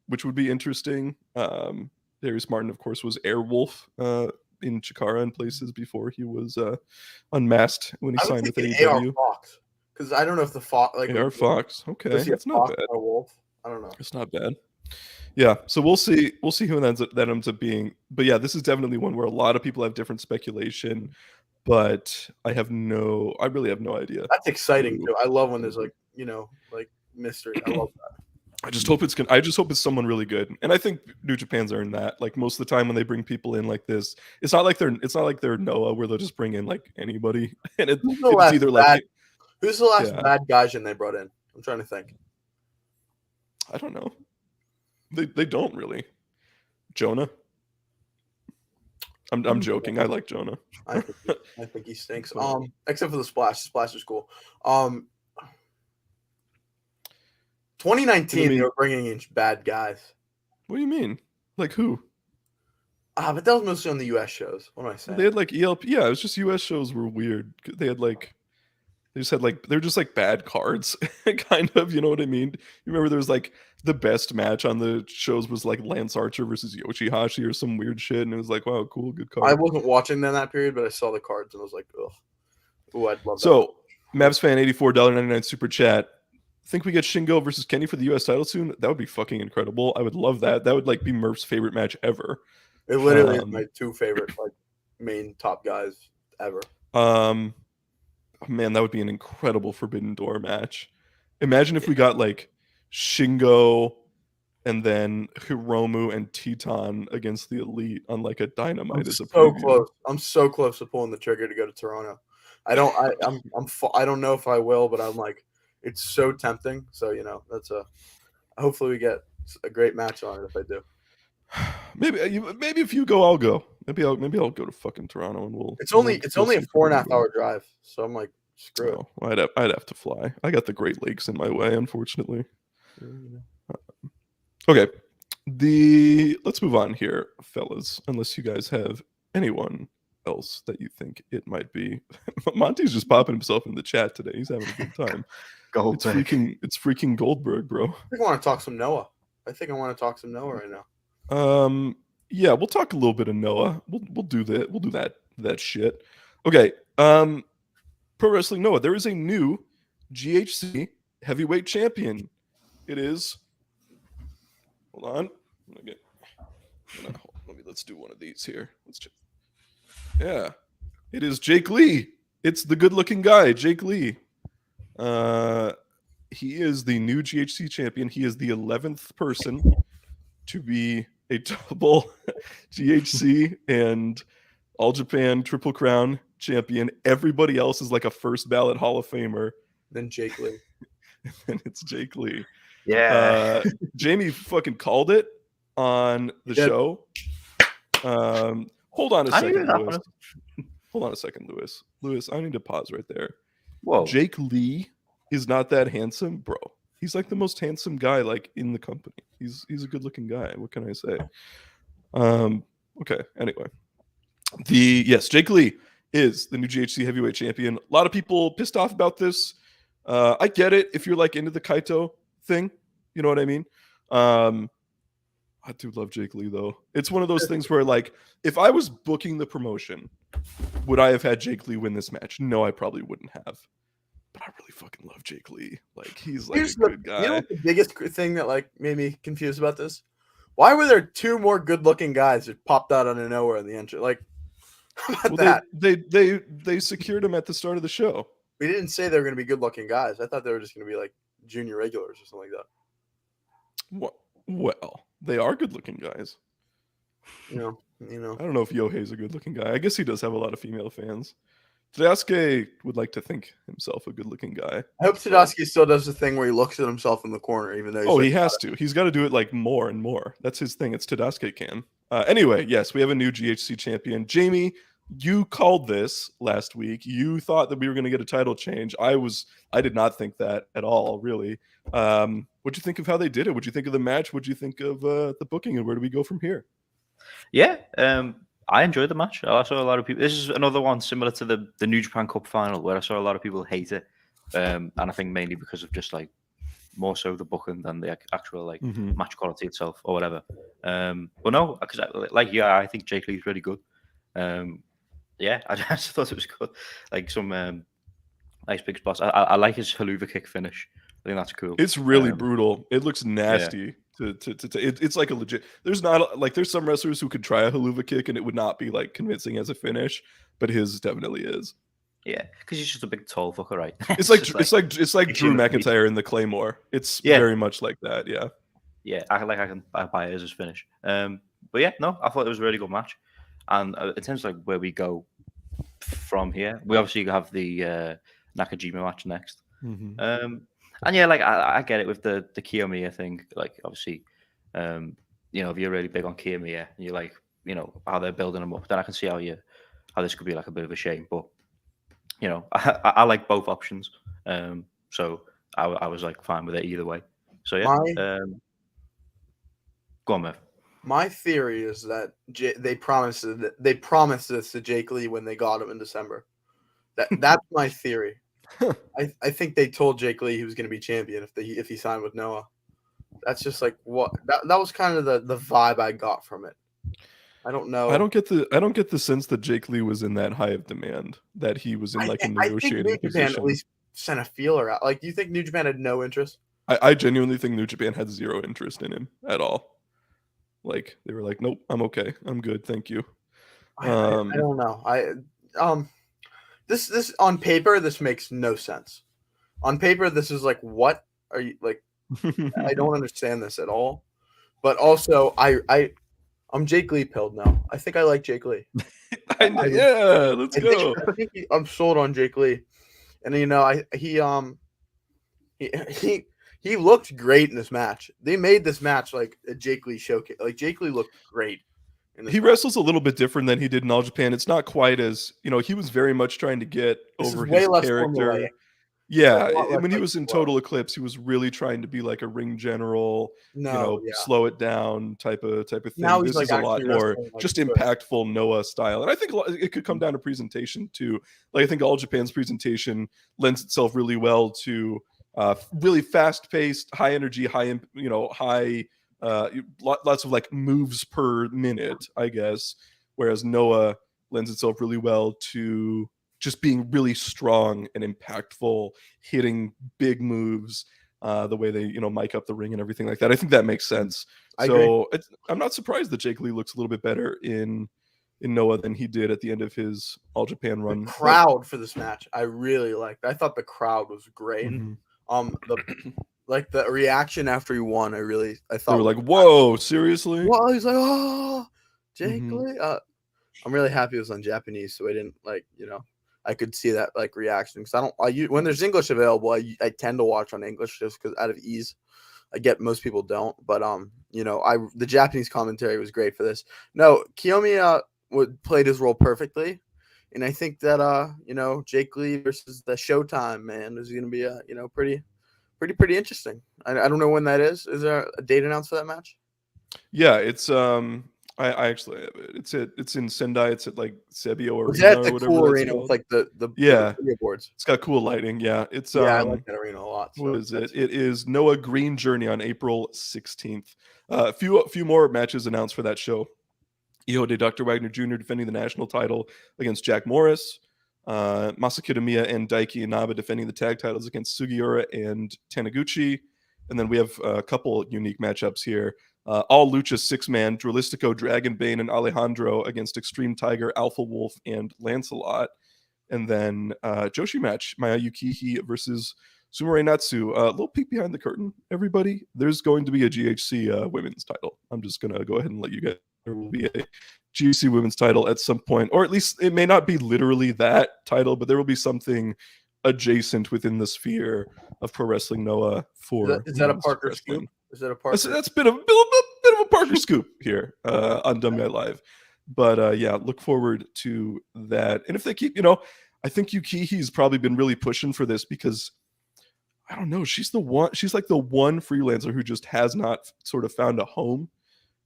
which would be interesting. Darius Martin, of course, was Airwolf in Chikara and places before he was unmasked when he signed with AEW. AR Fox, because I don't know if the Fox like AR Fox. Okay, that's not bad. Or Wolf. I don't know. It's not bad. Yeah, so we'll see who that ends up being. But yeah, this is definitely one where a lot of people have different speculation, but I really have no idea. That's exciting too. I love when there's like mystery. I love that. I just hope it's someone really good. And I think New Japan's earned that. Like most of the time when they bring people in like this, it's not like they're Noah where they'll just bring in like anybody. And it's either like who's the last bad Gaijin they brought in? I'm trying to think. I don't know. They don't really. Jonah. I'm joking. I like Jonah. I think he stinks. Except for the Splash. The Splash is cool. 2019 they were bringing in bad guys. What do you mean? Like who? But that was mostly on the US shows. What am I saying? They had like ELP. Yeah, it was just US shows were weird. They just had like they're just like bad cards, kind of. You know what I mean? You remember there was like the best match on the shows was like Lance Archer versus Yoshihashi or some weird shit, and it was like, wow, cool, good card. I wasn't watching in that period, but I saw the cards and I was like, ugh. Oh, I'd love that. So, Mavs fan $84.99 super chat. Think we get Shingo versus Kenny for the US title soon? That would be fucking incredible. I would love that. That would like be Murph's favorite match ever. It literally is my two favorite like main top guys ever. Man, that would be an incredible Forbidden Door match. Imagine if we got like Shingo and then Hiromu and Teton against the Elite on like a Dynamite as a preview. Close. I'm so close to pulling the trigger to go to Toronto. I don't know if I will, but I'm like, it's so tempting. So that's hopefully we get a great match on it if I do. Maybe if you go, I'll go. Maybe I'll go to fucking Toronto and we'll. It's only a 4.5 hour drive, so I'm like, screw it. Well, I'd have to fly. I got the Great Lakes in my way, unfortunately. Okay, let's move on here, fellas. Unless you guys have anyone else that you think it might be. Monty's just popping himself in the chat today. He's having a good time. It's freaking Goldberg, bro. I think I want to talk some Noah. Right now. Yeah, we'll talk a little bit of Noah. We'll do that. We'll do that shit. Okay. Pro Wrestling Noah. There is a new GHC heavyweight champion. It is. Hold on. Let's do one of these here. Let's check. Yeah, it is Jake Lee. It's the good-looking guy, Jake Lee. He is the new GHC champion. He is the 11th person to be a double GHC and All Japan Triple Crown champion. Everybody else is like a first ballot Hall of Famer. Then Jake Lee. And it's Jake Lee. Yeah. Jamie fucking called it. on the did. show. Hold on a I knew second, that Lewis. one. Hold on a second, Lewis. Lewis, I need to pause right there. Whoa. Jake Lee is not that handsome, bro. He's like the most handsome guy like in the company. He's a good looking guy. What can I say? Okay. Anyway, Jake Lee is the new GHC heavyweight champion. A lot of people pissed off about this. I get it if you're like into the Kaito thing. You know what I mean? I do love Jake Lee though. It's one of those things where like if I was booking the promotion, would I have had Jake Lee win this match? No, I probably wouldn't have. But I really fucking love Jake Lee. Like he's like a good guy. You know what the biggest thing that like made me confused about this? Why were there 2 more good-looking guys that popped out out of nowhere in the entry? Like, how about that? They secured him at the start of the show. We didn't say they were going to be good-looking guys. I thought they were just going to be like junior regulars or something like that. Well, they are good-looking guys. You know. I don't know if Yohei's a good-looking guy. I guess he does have a lot of female fans. Tadasuke would like to think himself a good-looking guy. I hope Tadasuke still does the thing where he looks at himself in the corner, even though he has to. He's got to do it like more and more. That's his thing. It's Tadasuke can. Anyway, yes, we have a new GHC champion. Jamie, you called this last week. You thought that we were going to get a title change. I did not think that at all, really. What'd you think of how they did it? What'd you think of the match? What'd you think of the booking, and where do we go from here? Yeah, I enjoyed the match. I saw a lot of people. This is another one similar to the New Japan Cup final where I saw a lot of people hate it, and I think mainly because of just like more so the booking than the actual like match quality itself or whatever. But no, because I think Jake Lee's really good. Yeah, I just thought it was good. Like some nice big spots. I like his haluva kick finish. I think that's cool. It's really brutal. It looks nasty. Yeah. It's like a legit. There's some wrestlers who could try a haluva kick and it would not be like convincing as a finish, but his definitely is. Yeah, because he's just a big tall fucker, right? It's like Drew McIntyre in the Claymore. It's very much like that. Yeah. Yeah, I buy it as his finish. But yeah, no, I thought it was a really good match. And in terms of like where we go from here, we obviously have the Nakajima match next. And yeah, like I get it with the Kiyomiya thing. Like obviously, if you're really big on Kiyomiya, and you're like, how they're building him up, then I can see how this could be like a bit of a shame. But I like both options. So I was like fine with it either way. So yeah, go on, Mev. My theory is that they promised this to Jake Lee when they got him in December. That's my theory. I think they told Jake Lee he was going to be champion if he signed with Noah. That's just like what that was kind of the vibe I got from it. I don't know. I don't get the sense that Jake Lee was in that high of demand, that he was in like a negotiating position. New Japan at least sent a feeler out. Like, do you think New Japan had no interest? I genuinely think New Japan had zero interest in him at all. Like they were like, nope, I'm okay, I'm good, thank you. I don't know. This on paper, this makes no sense. On paper, this is like, what are you like? I don't understand this at all. But also, I'm Jake Lee pilled now. I think I like Jake Lee. Let's go. I think I'm sold on Jake Lee, and he looked great in this match. They made this match like a Jake Lee showcase. Like Jake Lee looked great. He wrestles a little bit different than he did in All Japan. It's not quite as, he was very much trying to get over his character. Yeah, when he was in Total Eclipse, he was really trying to be like a ring general, slow it down type of thing. Now this is a lot more just impactful Noah style. And I think it could come down to presentation too. Like I think All Japan's presentation lends itself really well to really fast-paced, high energy, high lots of like moves per minute, I guess, whereas Noah lends itself really well to just being really strong and impactful, hitting big moves, the way they mic up the ring and everything like that. I think that makes sense. I'm not surprised that Jake Lee looks a little bit better in Noah than he did at the end of his All Japan run. The crowd for this match I really liked. I thought the crowd was great. The reaction after he won, I thought they were like, "Whoa, seriously?" Well, he's like, "Oh, Jake Lee." I'm really happy it was on Japanese, so I didn't I could see that like reaction because when there's English available, I tend to watch on English just because out of ease. I get most people don't, but the Japanese commentary was great for this. No, Kiyomiya played his role perfectly, and I think that Jake Lee versus the Showtime man is going to be pretty interesting. I don't know when that is. Is there a date announced for that match? Yeah, it's I actually have it. It's in Sendai. It's at like Sebio Arena. Was that or the whatever cool that's arena called. with like the Yeah. video boards? It's got cool lighting. Yeah, it's Yeah, I like that arena a lot. What is it? It is Noah Green Journey on April 16th. A few more matches announced for that show. Ihode Dr. Wagner Jr. defending the national title against Jack Morris. Masaki Tamiya and Daiki Inaba defending the tag titles against Sugiura and Taniguchi. And then we have a couple unique matchups here. All Lucha 6-man, Dralistico, Dragonbane, and Alejandro against Extreme Tiger, Alpha Wolf, and Lancelot. And then Joshi match, Maya Yukihi versus Sumire Natsu. A little peek behind the curtain, everybody. There's going to be a GHC women's title. I'm just going to go ahead and let you guys. There will be a GHC women's title at some point, or at least it may not be literally that title, but there will be something adjacent within the sphere of Pro Wrestling Noah for. Is that a Parker scoop? Is that a Parker? That's been a bit of a Parker scoop here on Dumb Guy Live. But yeah, look forward to that. And if they keep, I think Yukihi's probably been really pushing for this because I don't know, she's like the one freelancer who just has not sort of found a home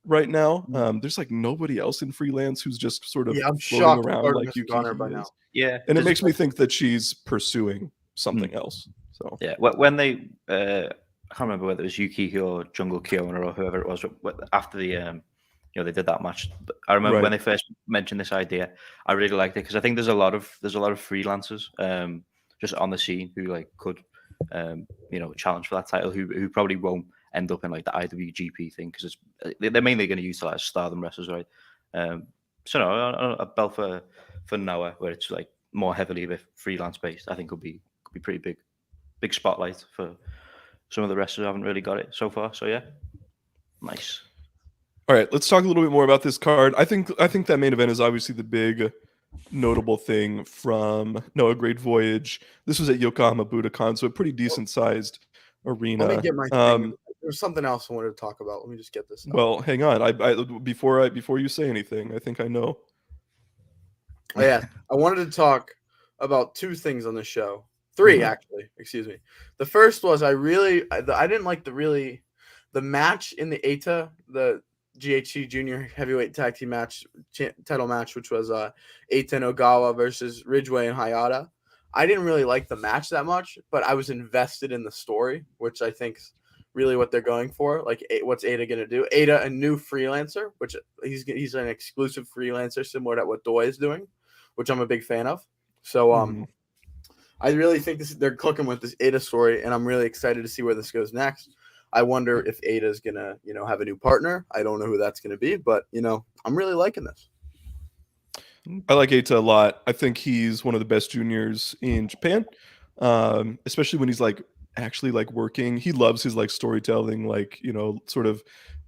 right now. There's like nobody else in freelance who's just sort of floating around like Yukihi is. Yeah, and it makes me think that she's pursuing something else. So yeah, when they I can't remember whether it was Yukihi or Jungle Kiona or whoever it was after the they did that match. I remember when they first mentioned this idea, I really liked it because I think there's a lot of freelancers just on the scene who like could challenge for that title who probably won't end up in like the IWGP thing because they're mainly going to utilize Stardom wrestlers, right? So no, a belt for Noah where it's like more heavily freelance based, I think could be pretty big spotlight for some of the wrestlers who haven't really got it so far. So yeah, nice. All right, let's talk a little bit more about this card. I think that main event is obviously the big notable thing from Noah Great Voyage. This was at Yokohama Budokan, so a pretty decent sized arena. Let me get my thing. There's something else I wanted to talk about. Let me just get this. Well, hang on. I before you say anything, I think I know. Oh, yeah, I wanted to talk about two things on the show. Three, actually. Excuse me. The first was I didn't like the match in the Eita, the GHC Junior Heavyweight Tag Team match, title match, which was Eita and Ogawa versus Ridgeway and Hayata. I didn't really like the match that much, but I was invested in the story, which I think's really what they're going for. Like, what's Eita going to do? Eita, a new freelancer, which he's an exclusive freelancer, similar to what Doi is doing, which I'm a big fan of. So, I really think they're cooking with this Eita story, and I'm really excited to see where this goes next. I wonder if Eita is going to, have a new partner. I don't know who that's going to be, but, I'm really liking this. I like Eita a lot. I think he's one of the best juniors in Japan, especially when he's like actually like working. He loves his like storytelling, like, sort of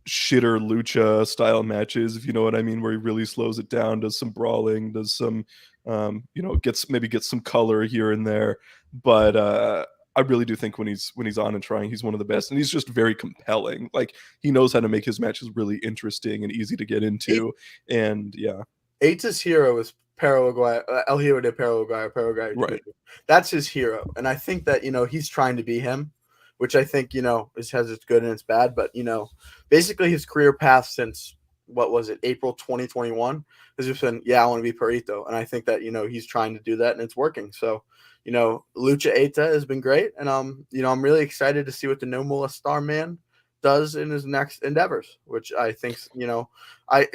shitter lucha style matches, if you know what I mean, where he really slows it down, does some brawling, does some, gets some color here and there. But I really do think when he's on and trying, he's one of the best, and he's just very compelling. Like, he knows how to make his matches really interesting and easy to get into. And yeah, Eita's hero is El Hero de Paraguay. Right. That's his hero, and I think that he's trying to be him, which I think has its good and its bad. But basically his career path since what was it, April 2021, has just been I want to be Perito, and I think that he's trying to do that, and it's working. So. Lucha Eita has been great, and I'm really excited to see what the No Molestar man does in his next endeavors, which I think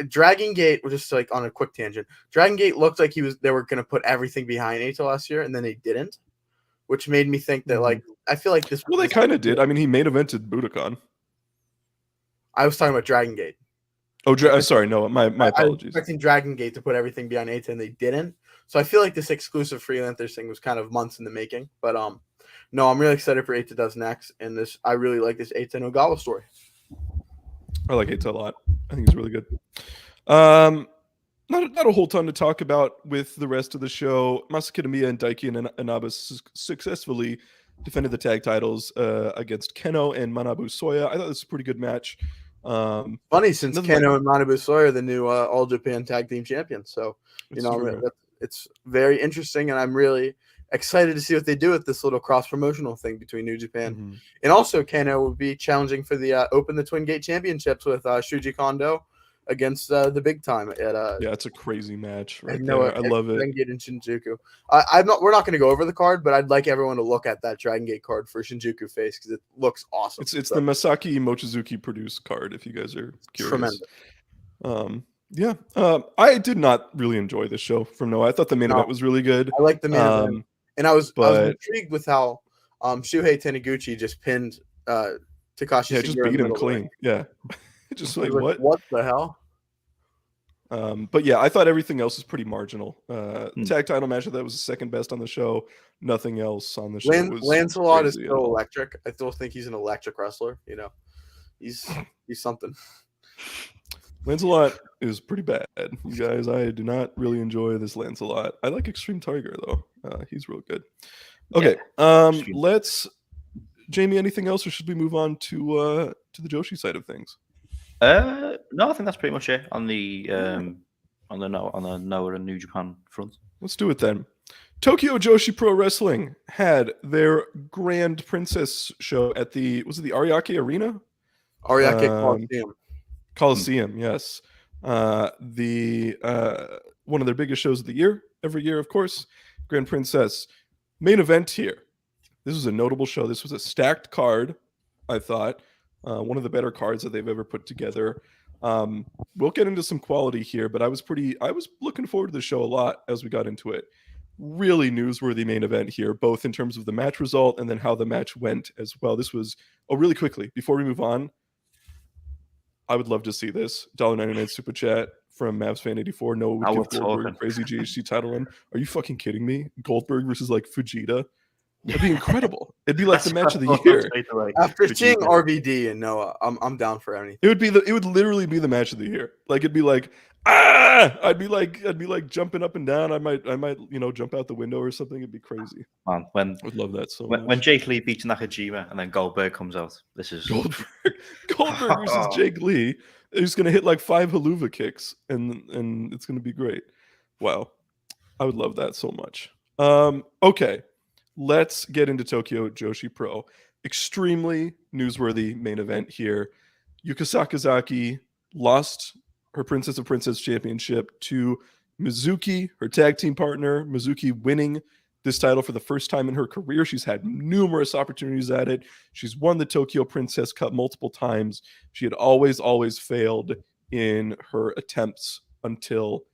Dragon Gate, just like on a quick tangent, Dragon Gate looked like they were going to put everything behind Eita last year, and then they didn't, which made me think that like I feel like this. Well, they kind of did. I mean, he main evented Budokan. I was talking about Dragon Gate. Oh, sorry, no, my apologies. I was expecting Dragon Gate to put everything behind Eita, and they didn't. So I feel like this exclusive freelancer thing was kind of months in the making. But no, I'm really excited for Eita does next, and I really like this Eita and Ogawa story. I like Eita a lot. I think it's really good. Not a whole ton to talk about with the rest of the show. Masaki Tamiya and Daiki and Inaba successfully defended the tag titles against Keno and Manabu Soya. I thought this was a pretty good match. Funny, since Keno and Manabu Soya are the new All Japan Tag Team Champions, so it's very interesting, and I'm really excited to see what they do with this little cross promotional thing between New Japan, and also Kano will be challenging for the Open the Twin Gate Championships with Shuji Kondo against the big time at it's a crazy match right there. I love it. Dragon Gate and Shinjuku. We're not going to go over the card, but I'd like everyone to look at that Dragon Gate card for Shinjuku face because it looks awesome. It's the Masaki Mochizuki produced card. If you guys are curious, tremendous. I did not really enjoy this show from Noah. I thought the main event was really good. I like the main event. And I was intrigued with how Shuhei Taniguchi just pinned Takashi Sugiura. Just beat him clean. Yeah. Just like, what the hell? But yeah, I thought everything else was pretty marginal. Tag title match, that was the second best on the show. Nothing else on the show. Lancelot is still electric. I still think he's an electric wrestler. You know, he's something. Lancelot is pretty bad, you guys. I do not really enjoy this Lancelot. I like Extreme Tiger though. He's real good. Okay, let's. Jamie, anything else, or should we move on to the Joshi side of things? No, I think that's pretty much it on the Noah and New Japan front. Let's do it then. Tokyo Joshi Pro Wrestling had their Grand Princess show at the Ariake Arena? Ariake Coliseum, yes. The one of their biggest shows of the year, every year, of course. Grand Princess. Main event here. This was a notable show. This was a stacked card, I thought. One of the better cards that they've ever put together. We'll get into some quality here, but I was looking forward to the show a lot as we got into it. Really newsworthy main event here, both in terms of the match result and then how the match went as well. This was, really quickly, before we move on, I would love to see this. $1.99 super chat from Mavs Fan84. Noah would give Goldberg a crazy GHC title run. Are you fucking kidding me? Goldberg versus like Fujita? It'd be incredible. It'd be like the match of the year. After seeing RVD and Noah, I'm down for anything. It would literally be the match of the year. Like it'd be like, I'd be like jumping up and down. I might jump out the window or something. It'd be crazy. Man, I would love that so much. When Jake Lee beats Nakajima and then Goldberg comes out, this is Goldberg versus Jake Lee. He's gonna hit like 5 haluva kicks and it's gonna be great. Wow, I would love that so much. Okay. Let's get into Tokyo Joshi Pro. Extremely newsworthy main event here. Yuka Sakazaki lost her Princess of Princess Championship to Mizuki, her tag team partner. Mizuki winning this title for the first time in her career. She's had numerous opportunities at it. She's won the Tokyo Princess Cup multiple times. She had always failed in her attempts until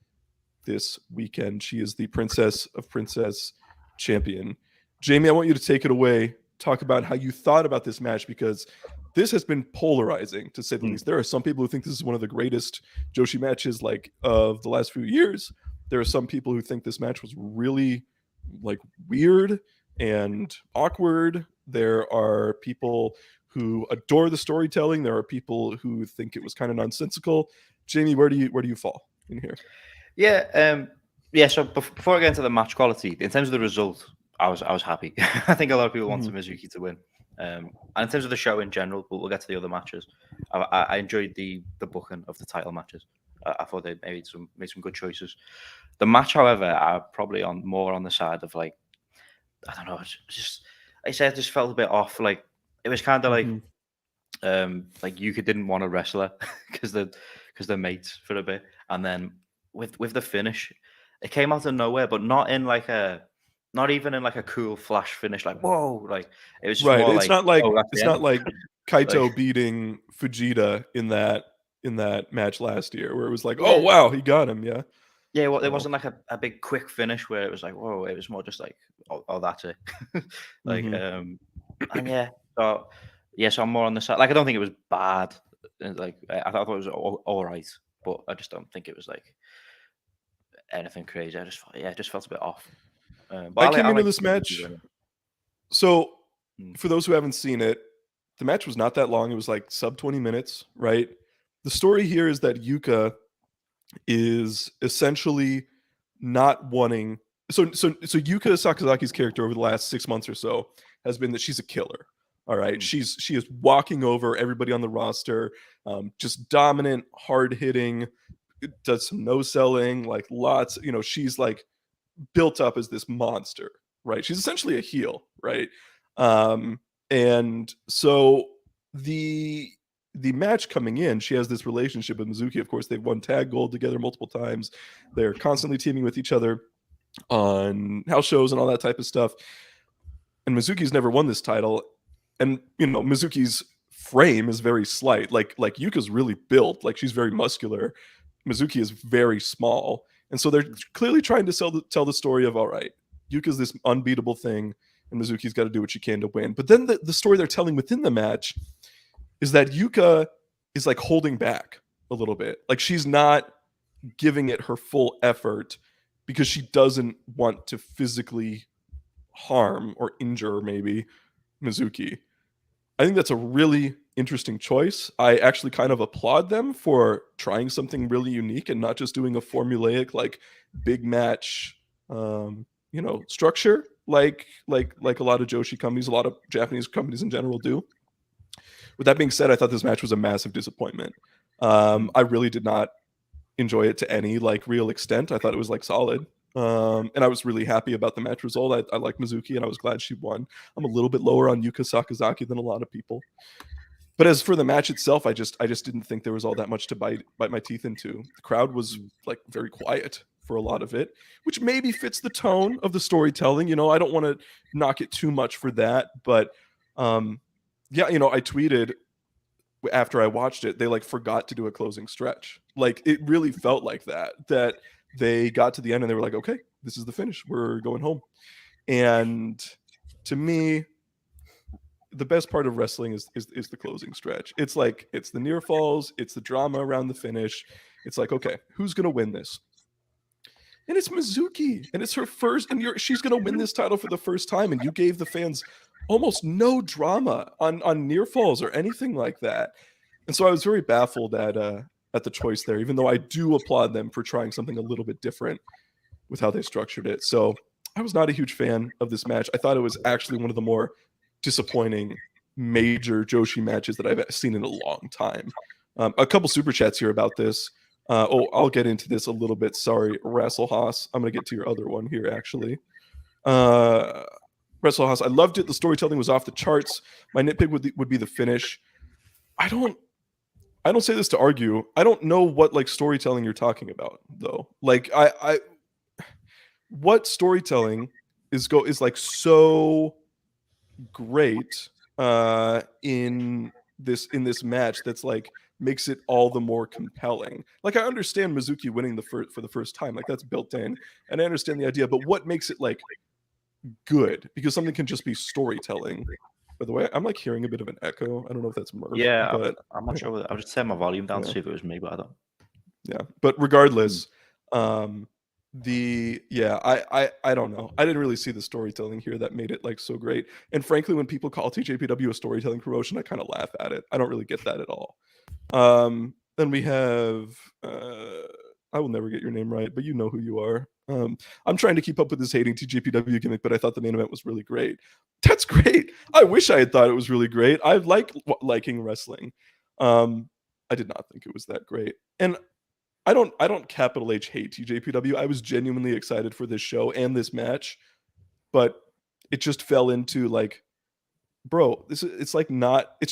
this weekend. She is the Princess of Princess champion. Jamie, I want you to take it away. Talk about how you thought about this match, because this has been polarizing, to say the least. There are some people who think this is one of the greatest Joshi matches of the last few years. There are some people who think this match was really weird and awkward. There are people who adore the storytelling. There are people who think it was kind of nonsensical. Jamie, where do you fall in here? Yeah. So before I get into the match quality, in terms of the result, I was happy. I think a lot of people wanted Mizuki to win. And in terms of the show in general, but we'll get to the other matches. I enjoyed the booking of the title matches. I thought they made some good choices. The match, however, I probably more on the side of I don't know. I just felt a bit off. It was kind of Yuka didn't want to wrestle her because they're mates for a bit, and then with the finish, it came out of nowhere, but not even in a cool flash finish, whoa, it was just right. More it's not like Kaito Like- beating Fujita in that match last year, where it was oh wow, he got him. Yeah, well, it wasn't a big quick finish where it was whoa. It was more just oh, that's it. And so I'm more on the side. I don't think it was bad. I thought it was all right, but I just don't think it was anything crazy. I just felt a bit off. I came into this match. So, for those who haven't seen it, the match was not that long. It was sub 20 minutes, right? The story here is that Yuka is essentially not wanting. So Yuka Sakazaki's character over the last 6 months or so has been that she's a killer. All right, she is walking over everybody on the roster, just dominant, hard hitting, does some no selling, like lots. She's like built up as this monster, right? She's essentially a heel, right? And so the match coming in, she has this relationship with Mizuki. Of course, they've won tag gold together multiple times. They're constantly teaming with each other on house shows and all that type of stuff. And Mizuki's never won this title. And Mizuki's frame is very slight. Like Yuka's really built. Like she's very muscular. Mizuki is very small. And so they're clearly trying to tell the story of, all right, Yuka's this unbeatable thing, and Mizuki's got to do what she can to win. But then the story they're telling within the match is that Yuka is like holding back a little bit. Like she's not giving it her full effort because she doesn't want to physically harm or injure maybe Mizuki. I think that's a really interesting choice. I actually kind of applaud them for trying something really unique and not just doing a formulaic like big match structure like a lot of Joshi companies, a lot of Japanese companies in general do. With that being said, I thought this match was a massive disappointment. I really did not enjoy it to any like real extent. I thought it was like solid. And I was really happy about the match result. I like Mizuki and I was glad she won. I'm a little bit lower on Yuka Sakazaki than a lot of people. But as for the match itself, I just didn't think there was all that much to bite my teeth into. The crowd was like very quiet for a lot of it, which maybe fits the tone of the storytelling. I don't want to knock it too much for that, but I tweeted after I watched it, they like forgot to do a closing stretch. Like it really felt like that they got to the end and they were like, okay, this is the finish. We're going home. And to me, the best part of wrestling is the closing stretch. It's like, it's the near falls, it's the drama around the finish. It's like, okay, who's going to win this? And it's Mizuki, and it's her first, and she's going to win this title for the first time. And you gave the fans almost no drama on near falls or anything like that. And so I was very baffled at the choice there, even though I do applaud them for trying something a little bit different with how they structured it. So I was not a huge fan of this match. I thought it was actually one of the more disappointing major Joshi matches that I've seen in a long time. A couple super chats here about this. I'll get into this a little bit. Sorry, Rasselhaas. I'm going to get to your other one here, actually. Rasselhaas, I loved it. The storytelling was off the charts. My nitpick would be the finish. I don't say this to argue. I don't know what like storytelling you're talking about, though. Like what storytelling is like so great in this match that's like makes it all the more compelling. Like I understand Mizuki winning for the first time, like that's built in, and I understand the idea, but what makes it like good? Because something can just be storytelling. By the way, I'm like hearing a bit of an echo. I don't know if that's Murph. Yeah, but I'm not sure. I'll just turn my volume down to see if it was me, but I don't. Yeah, but regardless, I don't know. I didn't really see the storytelling here that made it like so great. And frankly, when people call TJPW a storytelling promotion, I kind of laugh at it. I don't really get that at all. Then we have I will never get your name right, but you know who you are. I'm trying to keep up with this hating TJPW gimmick, but I thought the main event was really great. That's great. I wish I had thought it was really great. I like liking wrestling. I did not think it was that great. And I don't capital H hate TJPW. I was genuinely excited for this show and this match, but it just fell into like, bro, it's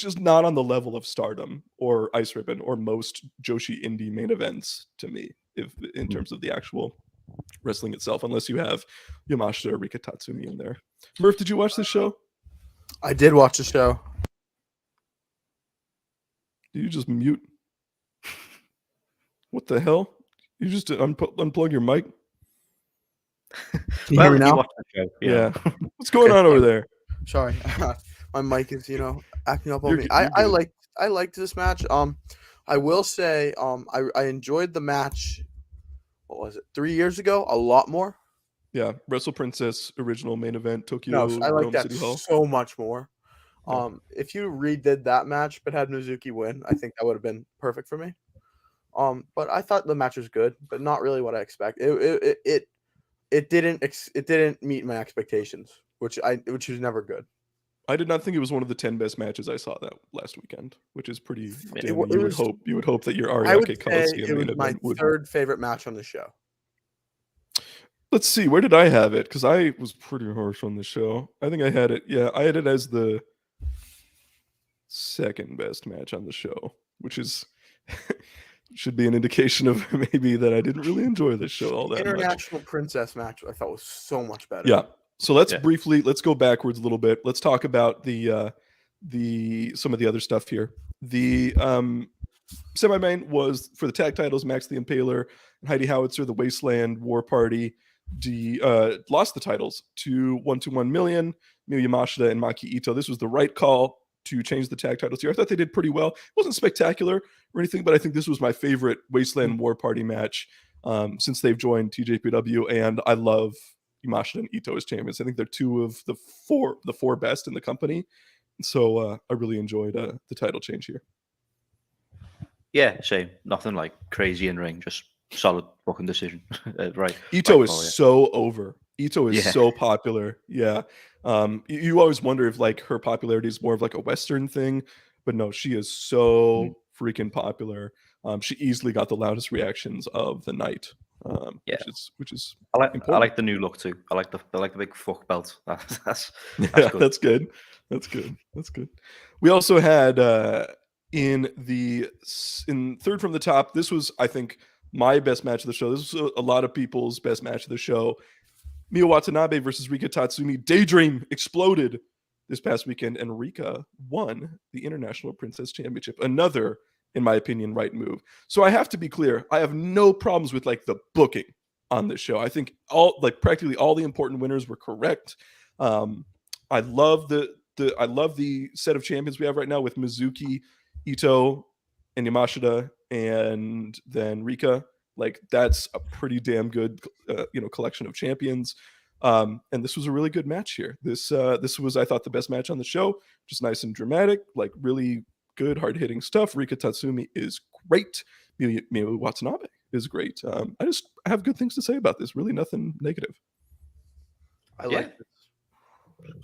just not on the level of Stardom or Ice Ribbon or most Joshi indie main events to me, if in terms of the actual wrestling itself, unless you have Yamashita or Rika Tatsumi in there. Murph, did you watch this show? I did watch the show. Did you just mute? What the hell? You just unplug your mic? Can you hear me now? Yeah. What's going on over there? Sorry. My mic is, acting up on me. I liked this match. I will say, I enjoyed the match. What was it? 3 years ago? A lot more. Yeah, Wrestle Princess original main event, Tokyo. No, I like Rome that City Hall. so much more. Yeah. If you redid that match but had Mizuki win, I think that would have been perfect for me. But I thought the match was good, but not really what I expected. It didn't meet my expectations, which was never good. I did not think it was one of the 10 best matches I saw that last weekend, which is pretty It damning. wa- it was- You would hope that your I would Ariake say Coliseum it was main my event would. third favorite match on the show. Let's see, where did I have it? Because I was pretty harsh on the show. I think I had it. Yeah, I had it as the second best match on the show, which is should be an indication of maybe that I didn't really enjoy this show all that much. International Princess match I thought was so much better. Yeah. So let's Yeah. let's go backwards a little bit. Let's talk about the some of the other stuff here. The semi-main was for the tag titles, Max the Impaler and Heidi Howitzer, the Wasteland War Party, lost the titles to 121 Million, Miyu Yamashita, and Maki Ito. This was the right call to change the tag titles here. I thought they did pretty well. It wasn't spectacular or anything, but I think this was my favorite Wasteland War Party match since they've joined TJPW, and I love Yamashita and Ito as champions. I think they're two of the four best in the company. So I really enjoyed the title change here. Yeah, same. Nothing like crazy in ring, just solid fucking decision. Right. Ito right is call, yeah. so over. Ito is Yeah. so popular. Yeah. You always wonder if like her popularity is more of like a Western thing, but no, she is so freaking popular. She easily got the loudest reactions of the night. Yeah. which is I important. like the new look too. I like the big fuck belt. That's yeah, good. that's good. That's good. We also had in third from the top. This was, I think, my best match of the show. This was a lot of people's best match of the show. Miyu Watanabe versus Rika Tatsumi. Daydream exploded this past weekend, and Rika won the International Princess Championship. Another, in my opinion, right move. So I have to be clear. I have no problems with like the booking on this show. I think practically all the important winners were correct. I love the set of champions we have right now with Mizuki, Ito, and Yamashita, and then Rika. Like that's a pretty damn good, collection of champions. And this was a really good match here. This was, I thought, the best match on the show. Just nice and dramatic, like really good, hard hitting stuff. Rika Tatsumi is great. Miyu Watanabe is great. I have good things to say about this. Really, nothing negative. I like this.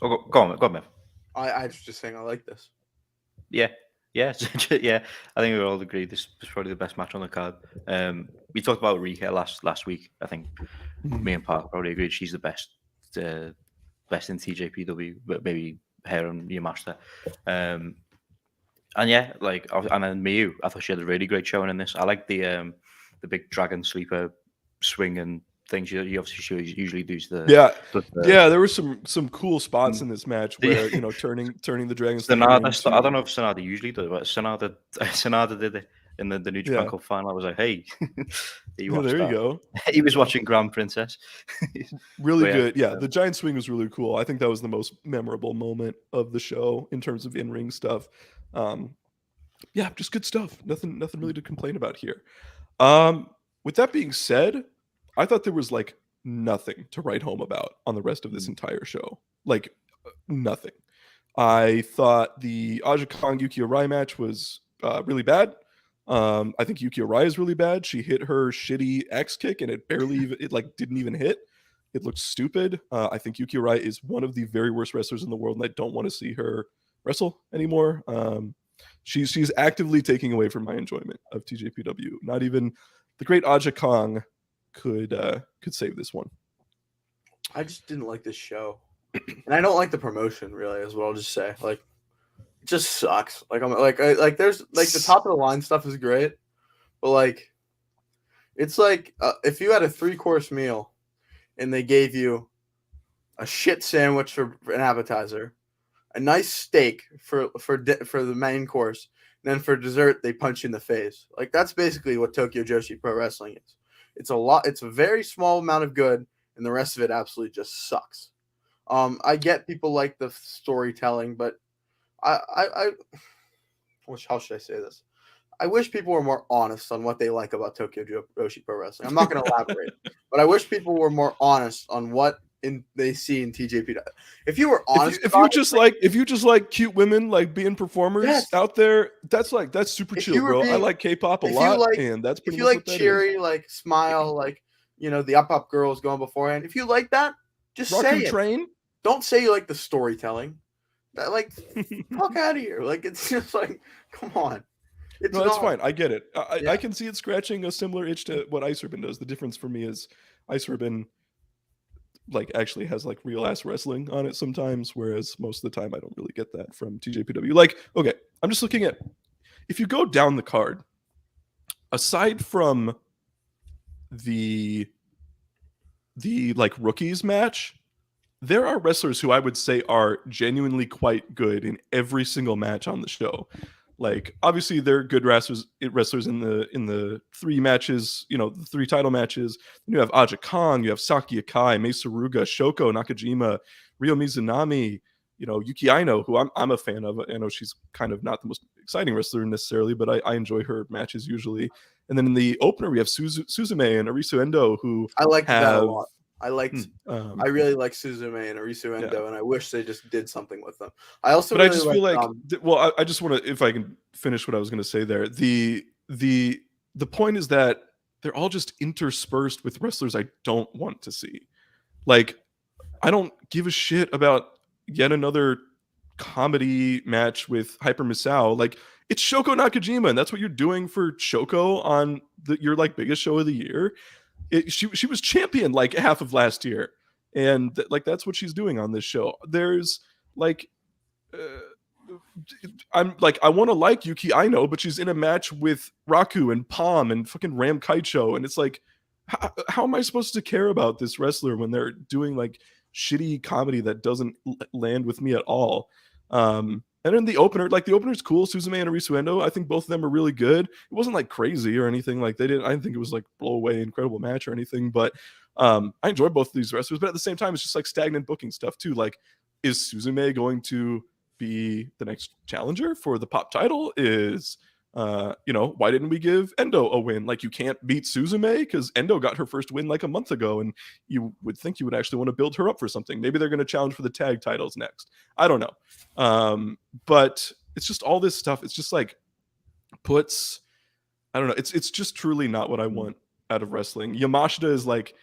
Oh, go on, man. I was just saying I like this. Yeah. Yeah, I think we all agree this was probably the best match on the card. We talked about Rika last week. I think me and Park probably agreed she's the best in TJPW, but maybe her and Yamashita. And yeah, and then Miyu, I thought she had a really great showing in this. I like the big dragon sleeper swing and things. You obviously usually do there were some cool spots in this match where turning the dragon sleeper SANADA, I don't know if SANADA usually does it, but SANADA did it in the New Japan Cup final. I was like, hey, you go. He was watching Grand Princess. Really good. Yeah, the giant swing was really cool. I think that was the most memorable moment of the show in terms of in-ring stuff. Just good stuff. Nothing really to complain about here. With that being said, I thought there was like nothing to write home about on the rest of this entire show. Like nothing. I thought the Aja Kong Yuki Arai match was really bad. I think Yuki Arai is really bad. She hit her shitty X kick and it didn't even hit. It looked stupid. I think Yuki Arai is one of the very worst wrestlers in the world, and I don't want to see her wrestle anymore. She's actively taking away from my enjoyment of TJPW. Not even the great Aja Kong could save this one. I just didn't like this show, and I don't like the promotion. Really, is what I'll just say. Like, it just sucks. Like there's like the top of the line stuff is great, but like, it's like if you had a 3-course meal, and they gave you a shit sandwich for an appetizer, a nice steak for the main course, and then for dessert they punch you in the face. Like that's basically what Tokyo Joshi Pro Wrestling is. It's a very small amount of good, and the rest of it absolutely just sucks. I get people like the storytelling, but how should I say this? I wish people were more honest on what they like about Tokyo Joshi Pro Wrestling. I'm not going to elaborate, but I wish people were more honest on what they see in TJP. If you were honest, if you just like cute women like being performers out there, that's super chill, bro. I like K-pop a lot, and that's pretty if you much like what cheery, like smile, like the up girls going beforehand. If you like that, just Rock say and it. Train. Don't say you like the storytelling. Like, fuck out of here. Like, it's just like, come on. It's No, that's not. fine. I get it. Yeah. I can see it scratching a similar itch to what Ice Ribbon does. The difference for me is Ice Ribbon like actually has like real ass wrestling on it sometimes, whereas most of the time I don't really get that from TJPW. Like, okay, I'm just looking at if you go down the card, aside from the like rookies match, there are wrestlers who I would say are genuinely quite good in every single match on the show. Like, obviously they're good wrestlers in the 3 matches, you know, the 3 title matches. You have Aja Kong, you have Saki Akai, Mei Saruga, Shoko, Nakajima, Ryo Mizunami, you know, Yuki Aino, who I'm a fan of. I know she's kind of not the most exciting wrestler necessarily, but I enjoy her matches usually. And then in the opener, we have Suzume and Arisu Endo, who I liked that a have lot. I really like Suzume and Arisu Endo, and I wish they just did something with them. I also, but really I just feel like, well, I just want to, if I can finish what I was going to say there. The point is that they're all just interspersed with wrestlers I don't want to see. Like, I don't give a shit about yet another comedy match with Hyper Misao. Like, it's Shoko Nakajima, and that's what you're doing for Shoko on your like biggest show of the year. She was champion like half of last year, and like that's what she's doing on this show. There's like I'm like, I want to like Yuki Aino, but she's in a match with Raku and Palm and fucking Ram Kaicho, and it's like, how am I supposed to care about this wrestler when they're doing like shitty comedy that doesn't land with me at all? And then the opener, like the opener's cool. Suzume and Arisu Endo, I think both of them are really good. It wasn't like crazy or anything. Like I didn't think it was like blow away incredible match or anything. But I enjoy both of these wrestlers. But at the same time, it's just like stagnant booking stuff too. Like, is Suzume going to be the next challenger for the pop title? Is you know, why didn't we give Endo a win? Like, you can't beat Suzume because Endo got her first win like a month ago, and you would think you would actually want to build her up for something. Maybe they're going to challenge for the tag titles next. I don't know. But it's just all this stuff. It's just like puts, I don't know. It's just truly not what I want out of wrestling. Yamashita is like,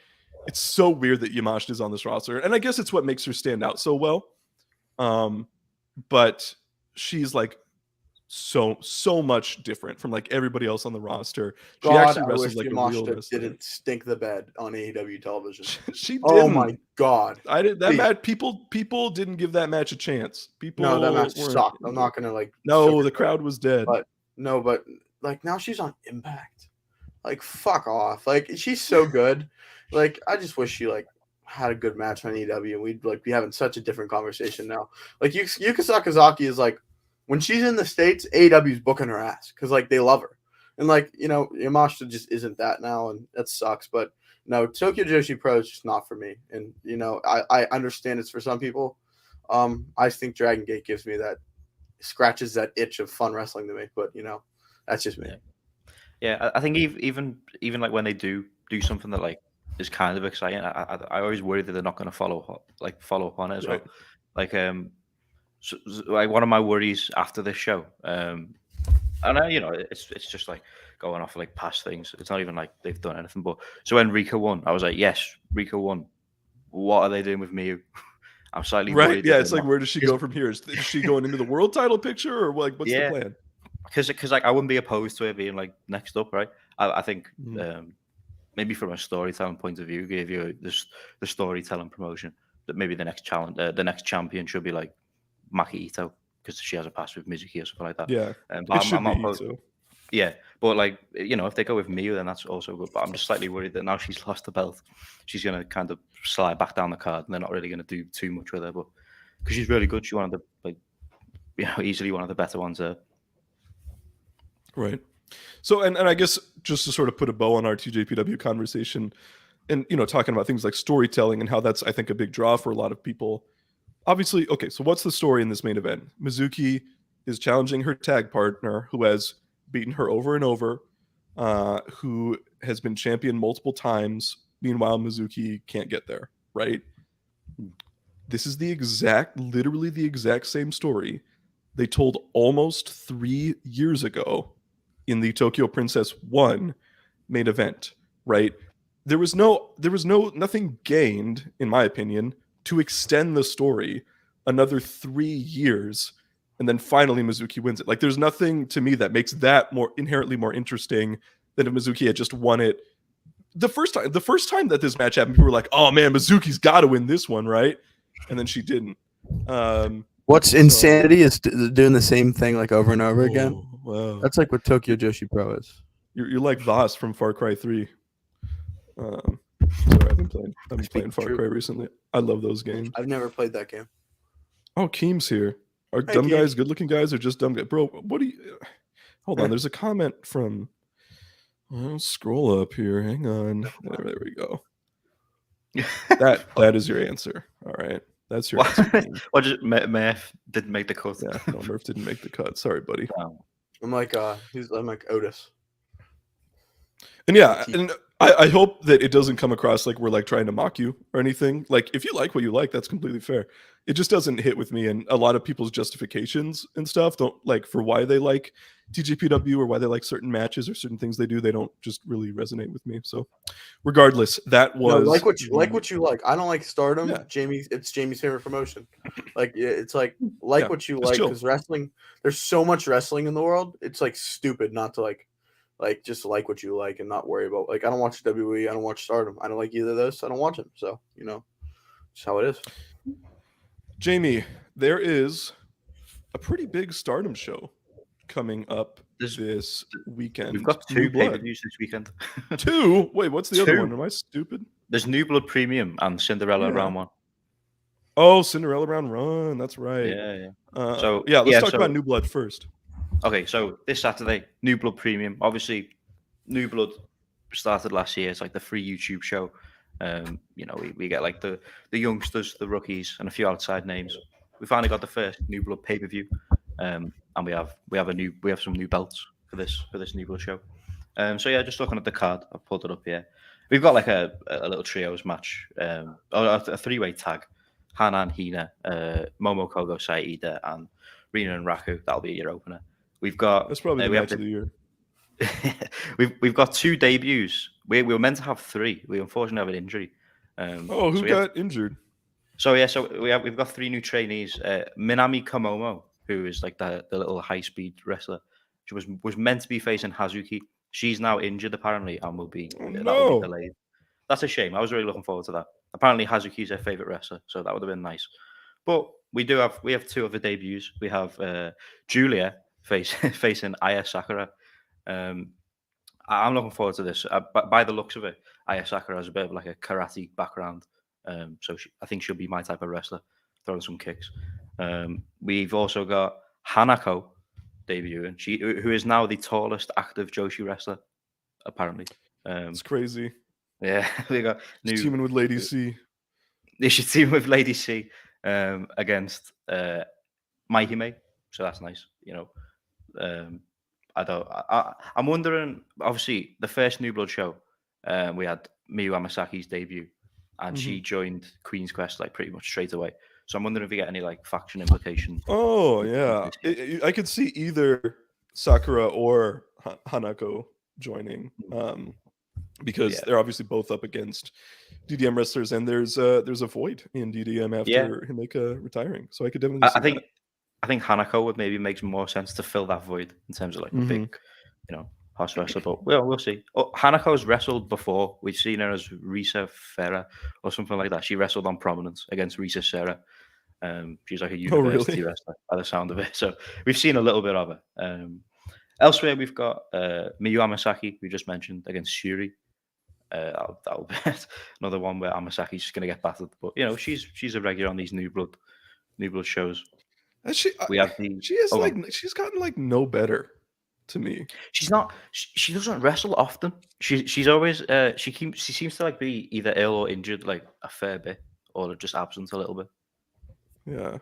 it's so weird that Yamashita is on this roster, and I guess it's what makes her stand out so well. But she's like so much different from like everybody else on the roster. She actually wrestles like a real wrestler. Didn't stink the bed on AEW television. She didn't. Oh my god! I did that match. People didn't give that match a chance. No, that match sucked. I'm not gonna like. No, the crowd was dead. But like now she's on Impact. Like, fuck off. Like, she's so good. Like, I just wish she like had a good match on AEW, and we'd like be having such a different conversation now. Like, Yuka Sakazaki is like, when she's in the States, AEW's booking her ass because like they love her, and like, you know, Yamashita just isn't that now, and that sucks. But no, Tokyo Joshi Pro is just not for me, and you know, I understand it's for some people. I think Dragon Gate gives me that, scratches that itch of fun wrestling to me, but you know, that's just me. Yeah, I think even like when they do something that like is kind of exciting, I always worry that they're not going to follow up on it as well. Like so, like one of my worries after this show, and you know, it's just like going off like past things. It's not even like they've done anything. But so when Rika won, I was like, yes, Rika won. What are they doing with Miyu? I'm slightly worried. Yeah, it's like, where does she go from here? Is she going into the world title picture, or like what's the plan? Because like I wouldn't be opposed to it being like next up, right? I think maybe from a storytelling point of view, give you the storytelling promotion that maybe the next champion should be like Maki Ito, because she has a past with Mizuki or something like that. Yeah, I'm not opposed. Yeah, but like, you know, if they go with Miyu, then that's also good. But I'm just slightly worried that now she's lost the belt, she's gonna kind of slide back down the card, and they're not really gonna do too much with her. But because she's really good, she's one of the, like, you know, easily one of the better ones there. Right. So, and I guess just to sort of put a bow on our TJPW conversation, and you know, talking about things like storytelling and how that's, I think, a big draw for a lot of people. Obviously, okay, so what's the story in this main event? Mizuki is challenging her tag partner, who has beaten her over and over, who has been champion multiple times. Meanwhile, Mizuki can't get there, right? This is literally the exact same story they told almost 3 years ago in the Tokyo Princess 1 main event, right? There was nothing gained, in my opinion, to extend the story another 3 years, and then finally Mizuki wins it. Like, there's nothing to me that makes that more inherently more interesting than if Mizuki had just won it the first time. The first time that this match happened, people were like, "Oh man, Mizuki's got to win this one, right?" And then she didn't. What's insanity is doing the same thing like over and over again. Wow. That's like what Tokyo Joshi Pro is. You're like Voss from Far Cry 3. Sorry, I've been playing Far Cry recently. I love those games. I've never played that game. Oh, Keem's here. Are Hey, dumb Keem. guys good-looking guys or just dumb guys? Bro, what do you... Hold on, there's a comment from... I'll scroll up here. Hang on. There we go. That is your answer. All right. That's your answer, Keem. What just Murph didn't make the cut? Yeah, no, Murph didn't make the cut. Sorry, buddy. Wow. I'm like Otis. And yeah, and I hope that it doesn't come across like we're like trying to mock you or anything. Like, if you like what you like, that's completely fair. It just doesn't hit with me, and a lot of people's justifications and stuff don't like for why they like TJPW or why they like certain matches or certain things they do. They don't just really resonate with me. So, regardless, that was like what you like. I don't like Stardom. Yeah. It's Jamie's favorite promotion. Like, it's like what you like, because wrestling. There's so much wrestling in the world. It's like stupid not to like just like what you like and not worry about, like, I don't watch WWE, I don't watch Stardom, I don't like either of those, so I don't watch them. So, it's how it is. Jamie, there is a pretty big Stardom show coming up this weekend. We've got 2 pay-per-views this weekend. 2? Wait, what's the other one? Am I stupid? There's New Blood Premium and Cinderella Round 1. Oh, Cinderella Round Run. That's right. Yeah. Let's talk about New Blood first. Okay, so this Saturday, New Blood Premium. Obviously, New Blood started last year. It's like the free YouTube show. We get like the youngsters, the rookies, and a few outside names. We finally got the first New Blood pay-per-view, and we have some new belts for this New Blood show. Just looking at the card, I've pulled it up here. We've got like a little trios match, a 3-way tag. Hanan, Hina, Momo Kogo, Saida, and Rina and Raku. That'll be your opener. We've got that's probably the match of the year. we've got 2 debuts. We were meant to have 3. We unfortunately have an injury. Who got injured? We've got 3 new trainees. Minami Komomo, who is like the little high speed wrestler. She was meant to be facing Hazuki. She's now injured apparently and will be delayed. That's a shame. I was really looking forward to that. Apparently Hazuki's her favorite wrestler, so that would have been nice. But we have 2 other debuts. We have Julia facing Aya Sakura. I'm looking forward to this. By the looks of it, Aya Sakura has a bit of like a karate background, so I think she'll be my type of wrestler, throwing some kicks. We've also got Hanako debuting, who is now the tallest active Joshi wrestler, apparently. It's crazy. Yeah, we got teaming with Lady C. They should team with Lady C against Maihime, so that's nice. I'm wondering. Obviously, the first New Blood show, we had Miyu Amasaki's debut, and she joined Queen's Quest like pretty much straight away. So I'm wondering if we get any like faction implications. Oh yeah, I could see either Sakura or Hanako joining, because they're obviously both up against DDM wrestlers, and there's a void in DDM after Himeka retiring. So I could definitely. I think Hanako would maybe make more sense to fill that void in terms of like a big, horse wrestler. But we'll see. Oh, Hanako's wrestled before. We've seen her as Risa Ferra or something like that. She wrestled on Prominence against Risa Serra. She's like a university wrestler by the sound of it. So we've seen a little bit of her. Elsewhere, we've got Miyu Amasaki, we just mentioned, against Shuri. That'll be another one where Amasaki's just going to get battered. But, she's a regular on these New Blood shows. She's gotten like no better to me. She's not. She doesn't wrestle often. She's always. She seems to like be either ill or injured like a fair bit, or just absent a little bit. Yeah.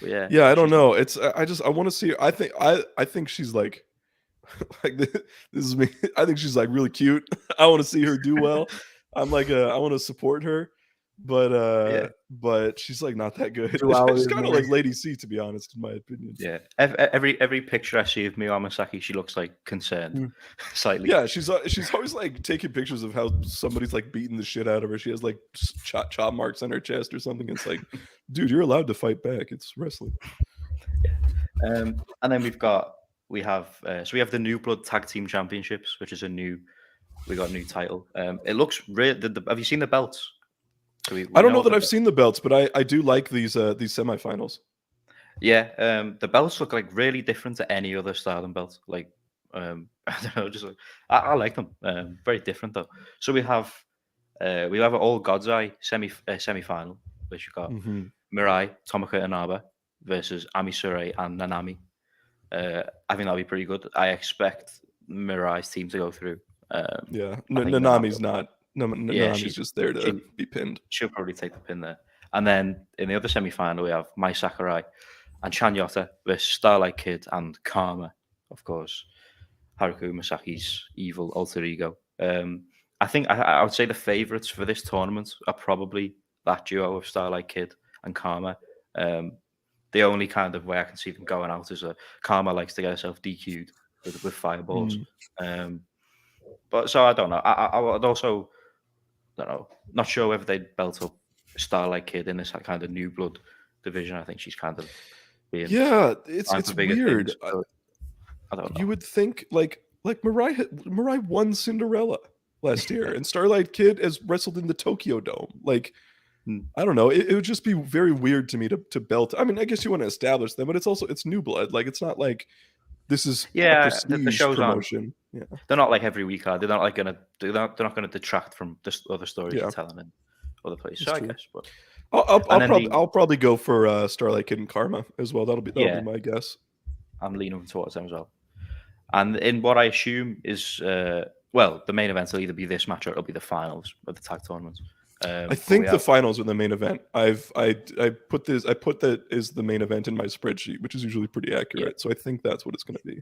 But yeah. I don't know. It's. I want to see her. I think she's like this is me. I think she's like really cute. I want to see her do well. I'm like I want to support her. but she's like not that good. 2 hours She's kind of more. like Lady C, to be honest, in my opinion. Yeah. Every picture I see of Miyu Amasaki, she looks like concerned, slightly. Yeah, she's always like taking pictures of how somebody's like beating the shit out of her. She has like chop marks on her chest or something. It's like, dude, you're allowed to fight back. It's wrestling. And then we have the New Blood Tag Team Championships, which is we got a new title. It looks real. Have you seen the belts? So I don't know that I've seen the belts, but I do like these semifinals. Yeah, the belts look like really different to any other Stardom belt. Like, I don't know, just like, I like them. Very different though. So we have an All God's Eye semi-final, which you got Mirai, Tomoka Inaba versus Ami Sourei and Nanami. I think that'll be pretty good. I expect Mirai's team to go through. Nanami's not. Nanami's just there to be pinned. She'll probably take the pin there. And then in the other semi-final, we have Mai Sakurai and Chanyota versus Starlight Kid and Karma, of course. Haruka Masaki's evil alter ego. I think I would say the favourites for this tournament are probably that duo of Starlight Kid and Karma. The only kind of way I can see them going out is Karma likes to get herself DQ'd with fireballs. But so I don't know. I would also, not sure whether they'd belt up Starlight Kid in this kind of New Blood division. I think she's kind of being it's weird. Things, so I don't know. You would think like Mirai won Cinderella last year, and Starlight Kid has wrestled in the Tokyo Dome. Like, I don't know. It would just be very weird to me to belt. I mean, I guess you want to establish them, but it's New Blood. Like, it's not like this is the show's promotion. On. Yeah, they're not like every week, are they? They're not going to detract from this other stories you're telling in other places. So I guess, but I'll probably go for Starlight Kid and Karma as well. That'll be my guess. I'm leaning towards them as well. And in what I assume is the main event will either be this match or it'll be the finals of the tag tournaments. I think the finals are the main event. I put that as the main event in my spreadsheet, which is usually pretty accurate. Yeah. So I think that's what it's going to be.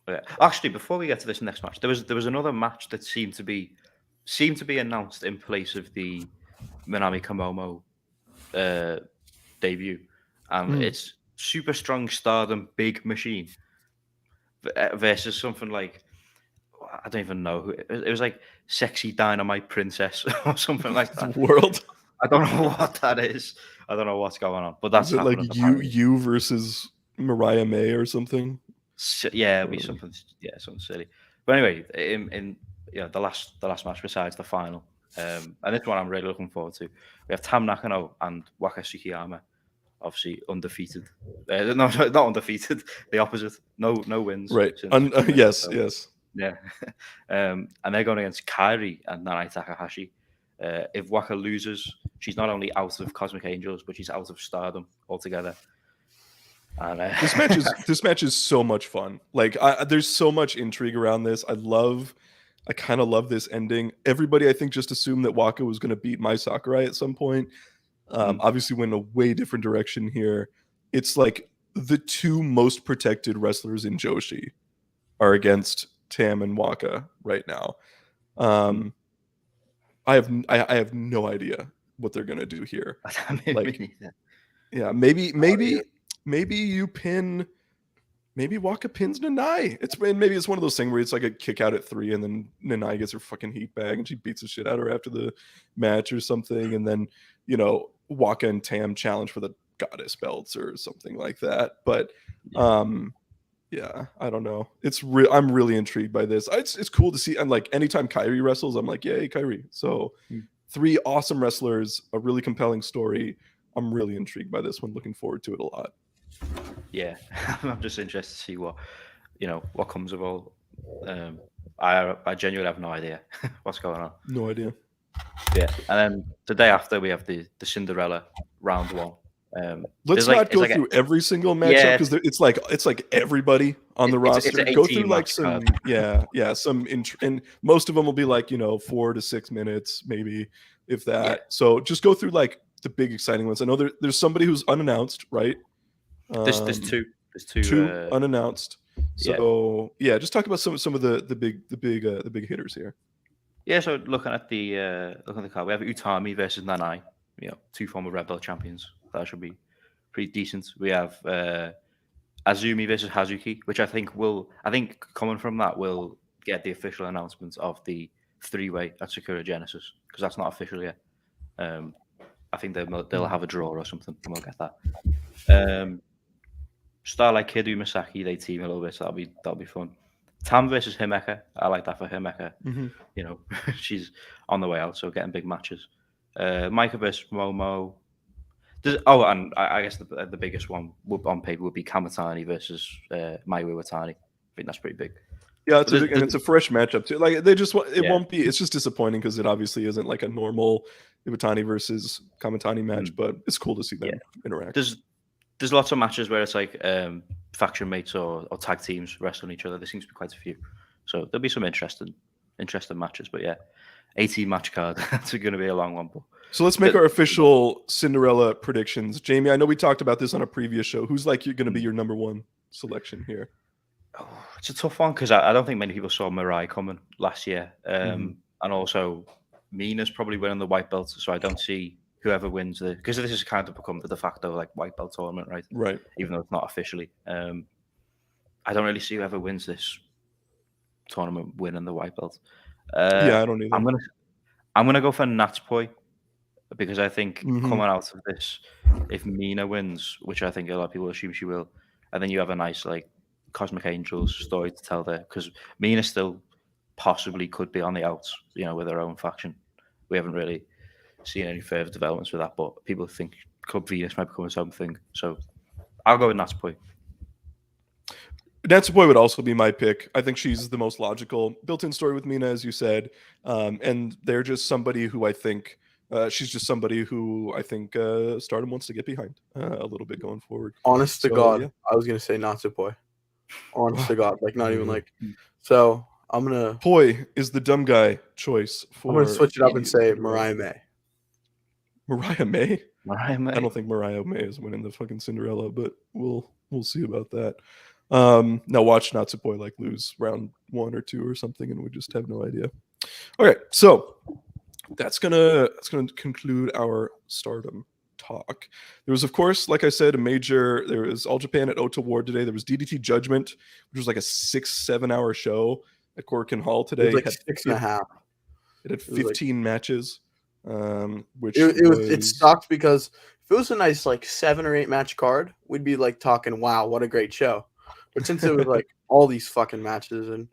Yeah. Actually, before we get to this next match, there was another match that seemed to be announced in place of the Minami Komomo debut, and it's Super Strong Stardom Big Machine versus something like, I don't even know who it was, like Sexy Dynamite Princess or something like that. World. I don't know what that is. I don't know what's going on, but that's like you versus Mariah May or something. Yeah, it'll be something. Yeah, something silly. But anyway, in the last match besides the final, and this one I'm really looking forward to. We have Tam Nakano and Waka Tsukiyama, obviously undefeated. No, not undefeated. The opposite. No wins. Right. Yes. Yeah. And they're going against Kairi and Nanai Takahashi. If Waka loses, she's not only out of Cosmic Angels, but she's out of Stardom altogether. And this match is so much fun. Like, there's so much intrigue around this. I kind of love this ending. Everybody, I think, just assumed that Waka was going to beat Mai Sakurai at some point. Obviously went in a way different direction here. It's like the two most protected wrestlers in Joshi are against Tam and Waka right now. I have no idea what they're gonna do here. Maybe Waka pins Nanai. Maybe it's one of those things where it's like a kick out at 3 and then Nanai gets her fucking heat bag and she beats the shit out of her after the match or something, and then Waka and Tam challenge for the goddess belts or something like that. But yeah, I don't know. I'm really intrigued by this. It's cool to see. And like anytime Kairi wrestles, I'm like, yay, Kairi. So 3 awesome wrestlers, a really compelling story. I'm really intrigued by this one. Looking forward to it a lot. Yeah, I'm just interested to see what comes of all. I genuinely have no idea what's going on. No idea. Yeah, and then the day after we have the Cinderella round 1. Let's not go through every single matchup because it's like everybody on the roster. Go through like some and most of them will be like 4 to 6 minutes maybe, if that. Yeah. So just go through like the big exciting ones. I know there's somebody who's unannounced, right? There's two unannounced. So yeah, just talk about some of the big hitters here. Yeah, so looking at the card, we have Utami versus Nanai. two former Red Belt champions. That should be pretty decent. We have Azumi versus Hazuki, which I think coming from that will get the official announcement of the 3-way at Sakura Genesis, because that's not official yet. I think they'll have a draw or something, and we'll get that. Starlight Kid, Umasaki, they team a little bit, so that'll be fun. Tam versus Himeka, I like that for Himeka. She's on the way out, so getting big matches. Micah versus Momo. And I guess the biggest one on paper would be Kamatani versus Mayu Iwatani. I think that's pretty big. Yeah, and it's a fresh matchup too. Like won't be. It's just disappointing because it obviously isn't like a normal Iwatani versus Kamatani match, but it's cool to see them interact. There's lots of matches where it's like faction mates or tag teams wrestling each other. There seems to be quite a few, so there'll be some interesting matches. But 18 match card. That's going to be a long one. So let's make our official Cinderella predictions. Jamie, I know we talked about this on a previous show. Who's going to be your number one selection here? Oh, it's a tough one because I don't think many people saw Mirai coming last year. And also Mina's probably winning the white belt. So I don't see whoever wins because this has kind of become the de facto like white belt tournament, right? Right. Even though it's not officially. I don't really see whoever wins this tournament winning the white belt. I don't either. I'm gonna go for Natsupoi because I think coming out of this, if Mina wins, which I think a lot of people assume she will, and then you have a nice like Cosmic Angels story to tell there, because Mina still possibly could be on the outs, with her own faction. We haven't really seen any further developments with that, but people think Club Venus might become its own thing. So I'll go with Natsupoi. Natsupoi would also be my pick. I think she's the most logical. Built-in story with Mina, as you said, and they're just somebody who I think she's just somebody who I think Stardom wants to get behind a little bit going forward. Honest to God, I was gonna say Natsupoi. Honest to God, like not even like. So I'm gonna. Poi is the dumb guy choice for. I'm gonna switch it up and say Mariah May. Mariah May? Mariah May. I don't think Mariah May is winning the fucking Cinderella, but we'll see about that. Now watch Natsupoi like lose round 1 or 2 or something, and we just have no idea. Okay, so that's gonna conclude our Stardom talk. There was, of course, like I said, there was All Japan at Ota Ward today. There was DDT Judgment, which was like a 6-7 hour show at Korakuen Hall today. It was like 6.5. It had 15 matches. Which it sucked because if it was a nice like 7 or 8 match card, we'd be like talking, wow, what a great show. But since it was like all these fucking matches, and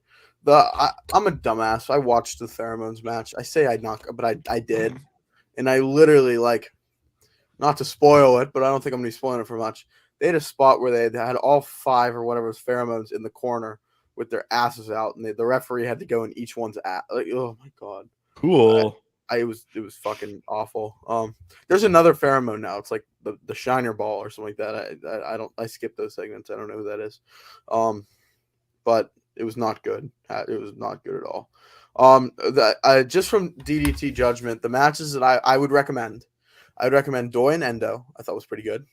I'm a dumbass. I watched the Pheromones match. I say I'd not, but I did, and I literally like, not to spoil it, but I don't think I'm gonna be spoiling it for much. They had a spot where they had all 5 or whatever was Pheromones in the corner with their asses out, and the referee had to go in each one's ass. Like, oh my god, cool. It was fucking awful. There's another pheromone now. It's like the Shiner Ball or something like that. I skipped those segments. I don't know who that is. But it was not good. It was not good at all. Just from DDT Judgment, the matches that I would recommend. I would recommend Doi and Endo. I thought was pretty good.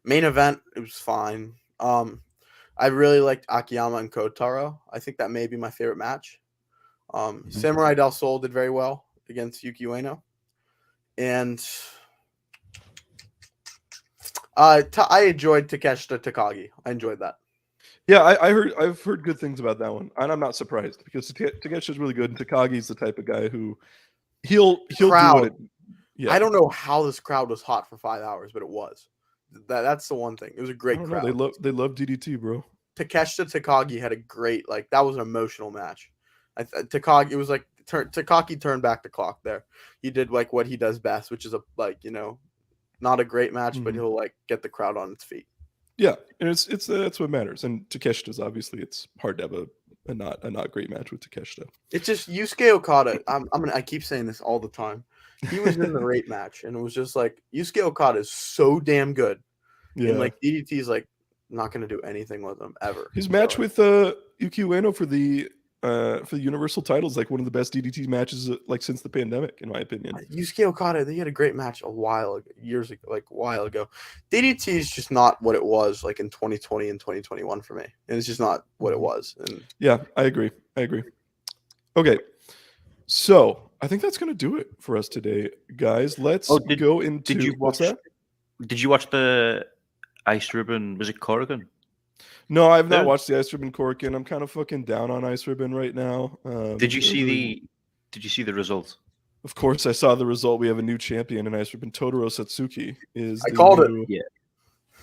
Main event, it was fine. I really liked Akiyama and Kotaro. I think that may be my favorite match. Samurai Del Sol did very well against Yuki Ueno. And I enjoyed Takeshita Takagi. I enjoyed that. Yeah, I've heard good things about that one, and I'm not surprised because Takeshita's really good, and Takagi's the type of guy who he'll do what it. Yeah. I don't know how this crowd was hot for 5 hours, but it was. That's the one thing. It was a great crowd. They love DDT, bro. Takeshita Takagi had a great that was an emotional match. Takagi, it was like Takagi turned back the clock there. He did like what he does best, which is not a great match, but he'll like get the crowd on its feet. Yeah, and it's that's what matters. And Takeshita's obviously it's hard to have a not great match with Takeshita. It's just Yusuke Okada. I keep saying this all the time. He was in the rate match, and it was just like Yusuke Okada is so damn good. Yeah, and like DDT is like not going to do anything with him ever. His match with Yuki Ueno for the Universal title is like one of the best DDT matches like since the pandemic, in my opinion. Yusuke Okada, they had a great match a while ago. DDT is just not what it was like in 2020 and 2021 for me. And it's just not what it was. And yeah, I agree. Okay. So I think that's going to do it for us today, guys. Let's go into. Did you what's watch? that? Did you watch the Ice Ribbon? Was it Corrigan? No, I've not Yeah. watched the Ice Ribbon Corkin. I'm kind of fucking down on Ice Ribbon right now. Did you see the result? Of course, I saw the result. We have a new champion in Ice Ribbon. Totoro Satsuki is. I called it. Yeah.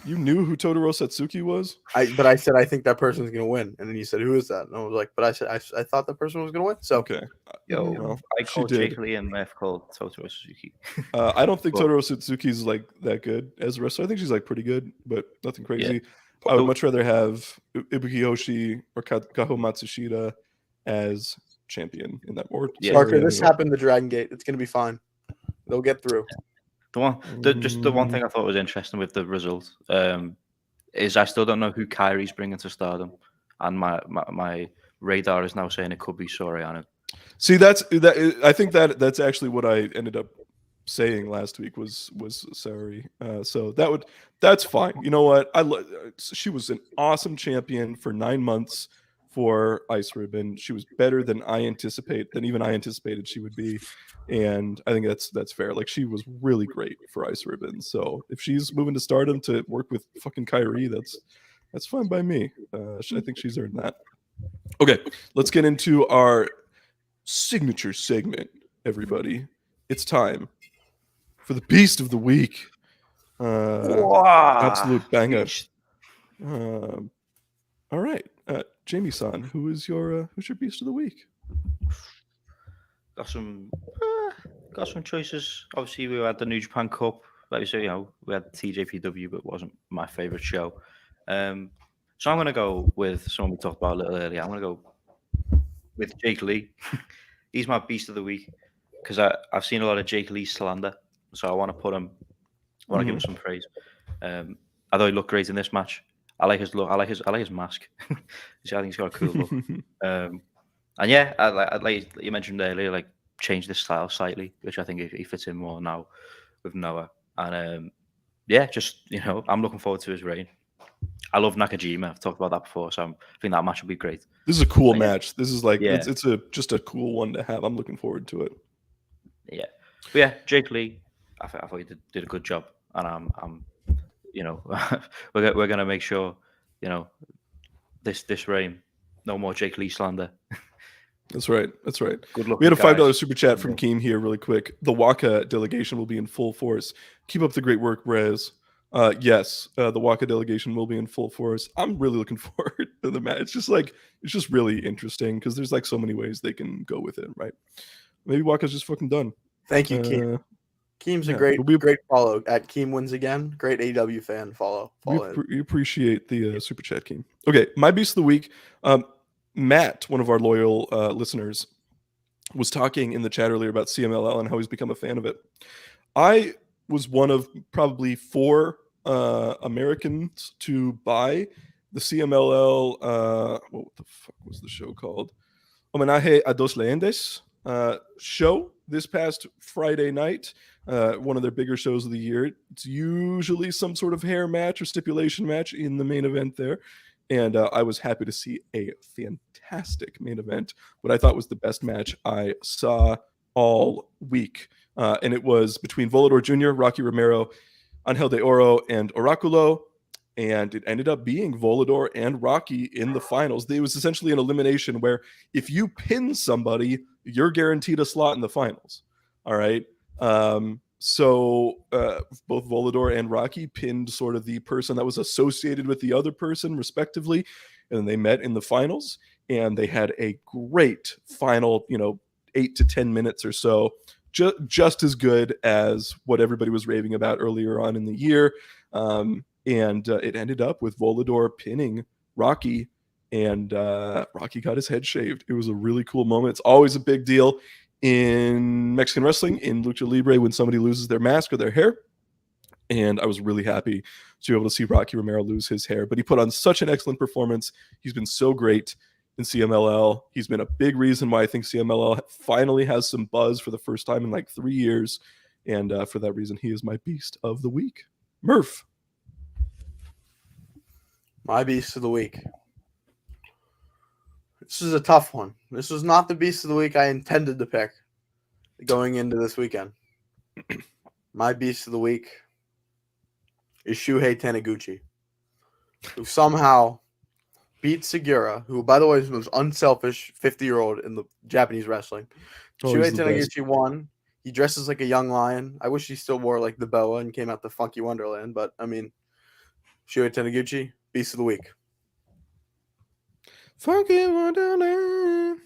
You knew who Totoro Satsuki was? But I said I think that person's gonna win, and then you said who is that? And I was like, but I said I thought that person was gonna win. So Okay. Yo, Well, I called Jake Lee and Meth called Totoro Suzuki. I don't think Well- Totoro Satsuki's like that good as a wrestler. I think she's like pretty good, but nothing crazy. Yeah. I would much rather have Ibuki Hoshi or Kaho Matsushita as champion in that more. Yeah. Parker, this happened to Dragon Gate. It's gonna be fine. They'll get through. The one thing I thought was interesting with the result is I still don't know who Kyrie's bringing to Stardom, and my radar is now saying it could be Soriano. See, that. I think that's actually what I ended up saying last week was sorry. So that's fine. You know what? She was an awesome champion for 9 months for Ice Ribbon. She was better than even I anticipated she would be, and I think that's fair. Like, she was really great for Ice Ribbon. So if she's moving to Stardom to work with fucking Kyrie, that's fine by me. I think she's earned that. Okay, let's get into our signature segment, everybody. It's time for the Beast of the Week. Absolute banger. All right, Jamie-san, who's your Beast of the Week? Got some choices. Obviously, we had the New Japan Cup. Like you say, we had TJPW, but it wasn't my favorite show. So I'm going to go with someone we talked about a little earlier. I'm going to go with Jake Lee. He's my Beast of the Week because I've seen a lot of Jake Lee slander, so I want to put him. I want to give him some praise. I thought he looked great in this match. I like his look. I like his mask. I think he's got a cool look. And yeah, I like you mentioned earlier, like change the style slightly, which I think he fits in more now with Noah. And yeah, just I'm looking forward to his reign. I love Nakajima. I've talked about that before, so I think that match will be great. This is a cool match. This is like yeah. it's just a cool one to have. I'm looking forward to it. Yeah, but yeah, Jake Lee. I thought he did a good job, and I'm we're gonna make sure this reign, no more Jake Lee slander. That's right. Good luck. We had a $5 super chat from Keem here, really quick. The Waka delegation will be in full force. Keep up the great work, Rez. Yes, the Waka delegation will be in full force. I'm really looking forward to the match. It's just really interesting because there's like so many ways they can go with it, right? Maybe Waka's just fucking done. Thank you, Keem. Keem's a great follow at Keem Wins Again. Great AW fan. Follow we appreciate the super chat, Keem. Okay, my Beast of the Week. Matt, one of our loyal listeners, was talking in the chat earlier about CMLL and how he's become a fan of it. I was one of probably 4 Americans to buy the CMLL. What the fuck was the show called? Homenaje a dos Leyendas show this past Friday night. One of their bigger shows of the year. It's usually some sort of hair match or stipulation match in the main event there. And I was happy to see a fantastic main event, what I thought was the best match I saw all week. And it was between Volador Jr., Rocky Romero, Angel de Oro, and Oraculo. And it ended up being Volador and Rocky in the finals. It was essentially an elimination where if you pin somebody, you're guaranteed a slot in the finals. All right. So both Volador and Rocky pinned sort of the person that was associated with the other person, respectively. And then they met in the finals, and they had a great final, 8 to 10 minutes or so, just as good as what everybody was raving about earlier on in the year. And it ended up with Volador pinning Rocky, and Rocky got his head shaved. It was a really cool moment. It's always a big deal in Mexican wrestling, in Lucha Libre, when somebody loses their mask or their hair. And I was really happy to be able to see Rocky Romero lose his hair. But he put on such an excellent performance. He's been so great in CMLL. He's been a big reason why I think CMLL finally has some buzz for the first time in like 3 years. And for that reason, he is my Beast of the Week. Murph. My Beast of the Week This is a tough one. This was not the beast of the week I intended to pick going into this weekend. My beast of the week is Shuhei Taniguchi, who somehow beat Segura, who, by the way, is the most unselfish 50-year-old in the Japanese wrestling. Shuhei Taniguchi won. He dresses like a young lion. I wish he still wore like the boa and came out the Funky Wonderland, but I mean, Shuhei Taniguchi, beast of the week. Funky Wonderland.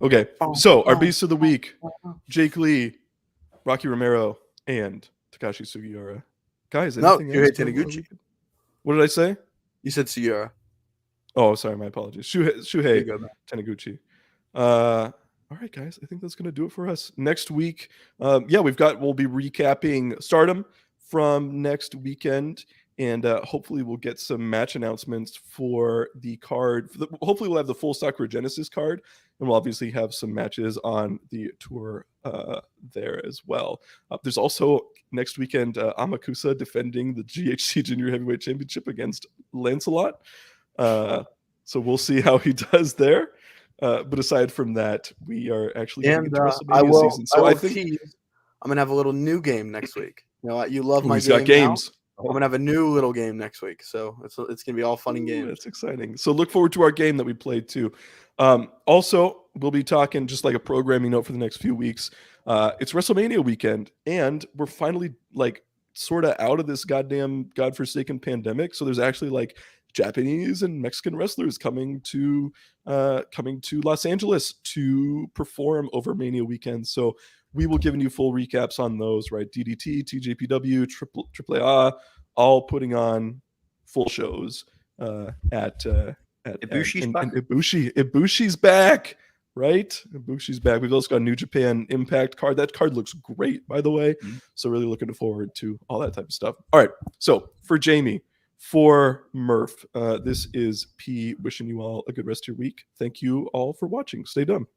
Okay, so our beast of the week, Jake Lee, Rocky Romero, and Takashi Sugiura. Guys, anything else? Shuhei Taniguchi. What did I say? You said Sugiura. Oh, sorry, my apologies. Shuhei Taniguchi. All right, guys, I think that's going to do it for us. Next week, we'll be recapping Stardom from next weekend, and hopefully we'll get some match announcements for the card. Hopefully we'll have the full Sakura Genesis card, and we'll obviously have some matches on the tour there as well. There's also next weekend Amakusa defending the GHC Junior Heavyweight Championship against Lancelot. So we'll see how he does there. But aside from that, we are actually getting into WrestleMania season. So I think I'm gonna have a little new game next week. You know, you love my he's got games. I'm gonna have a new little game next week, so it's gonna be all fun and games. That's exciting. So look forward to our game that we played too. Also, we'll be talking just like a programming note for the next few weeks. It's WrestleMania weekend, and we're finally like sort of out of this goddamn godforsaken pandemic. So there's actually like Japanese and Mexican wrestlers coming to Los Angeles to perform over Mania weekend. So we will give you full recaps on those, right? DDT, TJPW, AAA, all putting on full shows at Ibushi's back. Ibushi's back, right? Ibushi's back. We've also got a New Japan Impact card. That card looks great, by the way. Mm-hmm. So really looking forward to all that type of stuff. All right. So for Jamie, for Murph, this is P wishing you all a good rest of your week. Thank you all for watching. Stay dumb.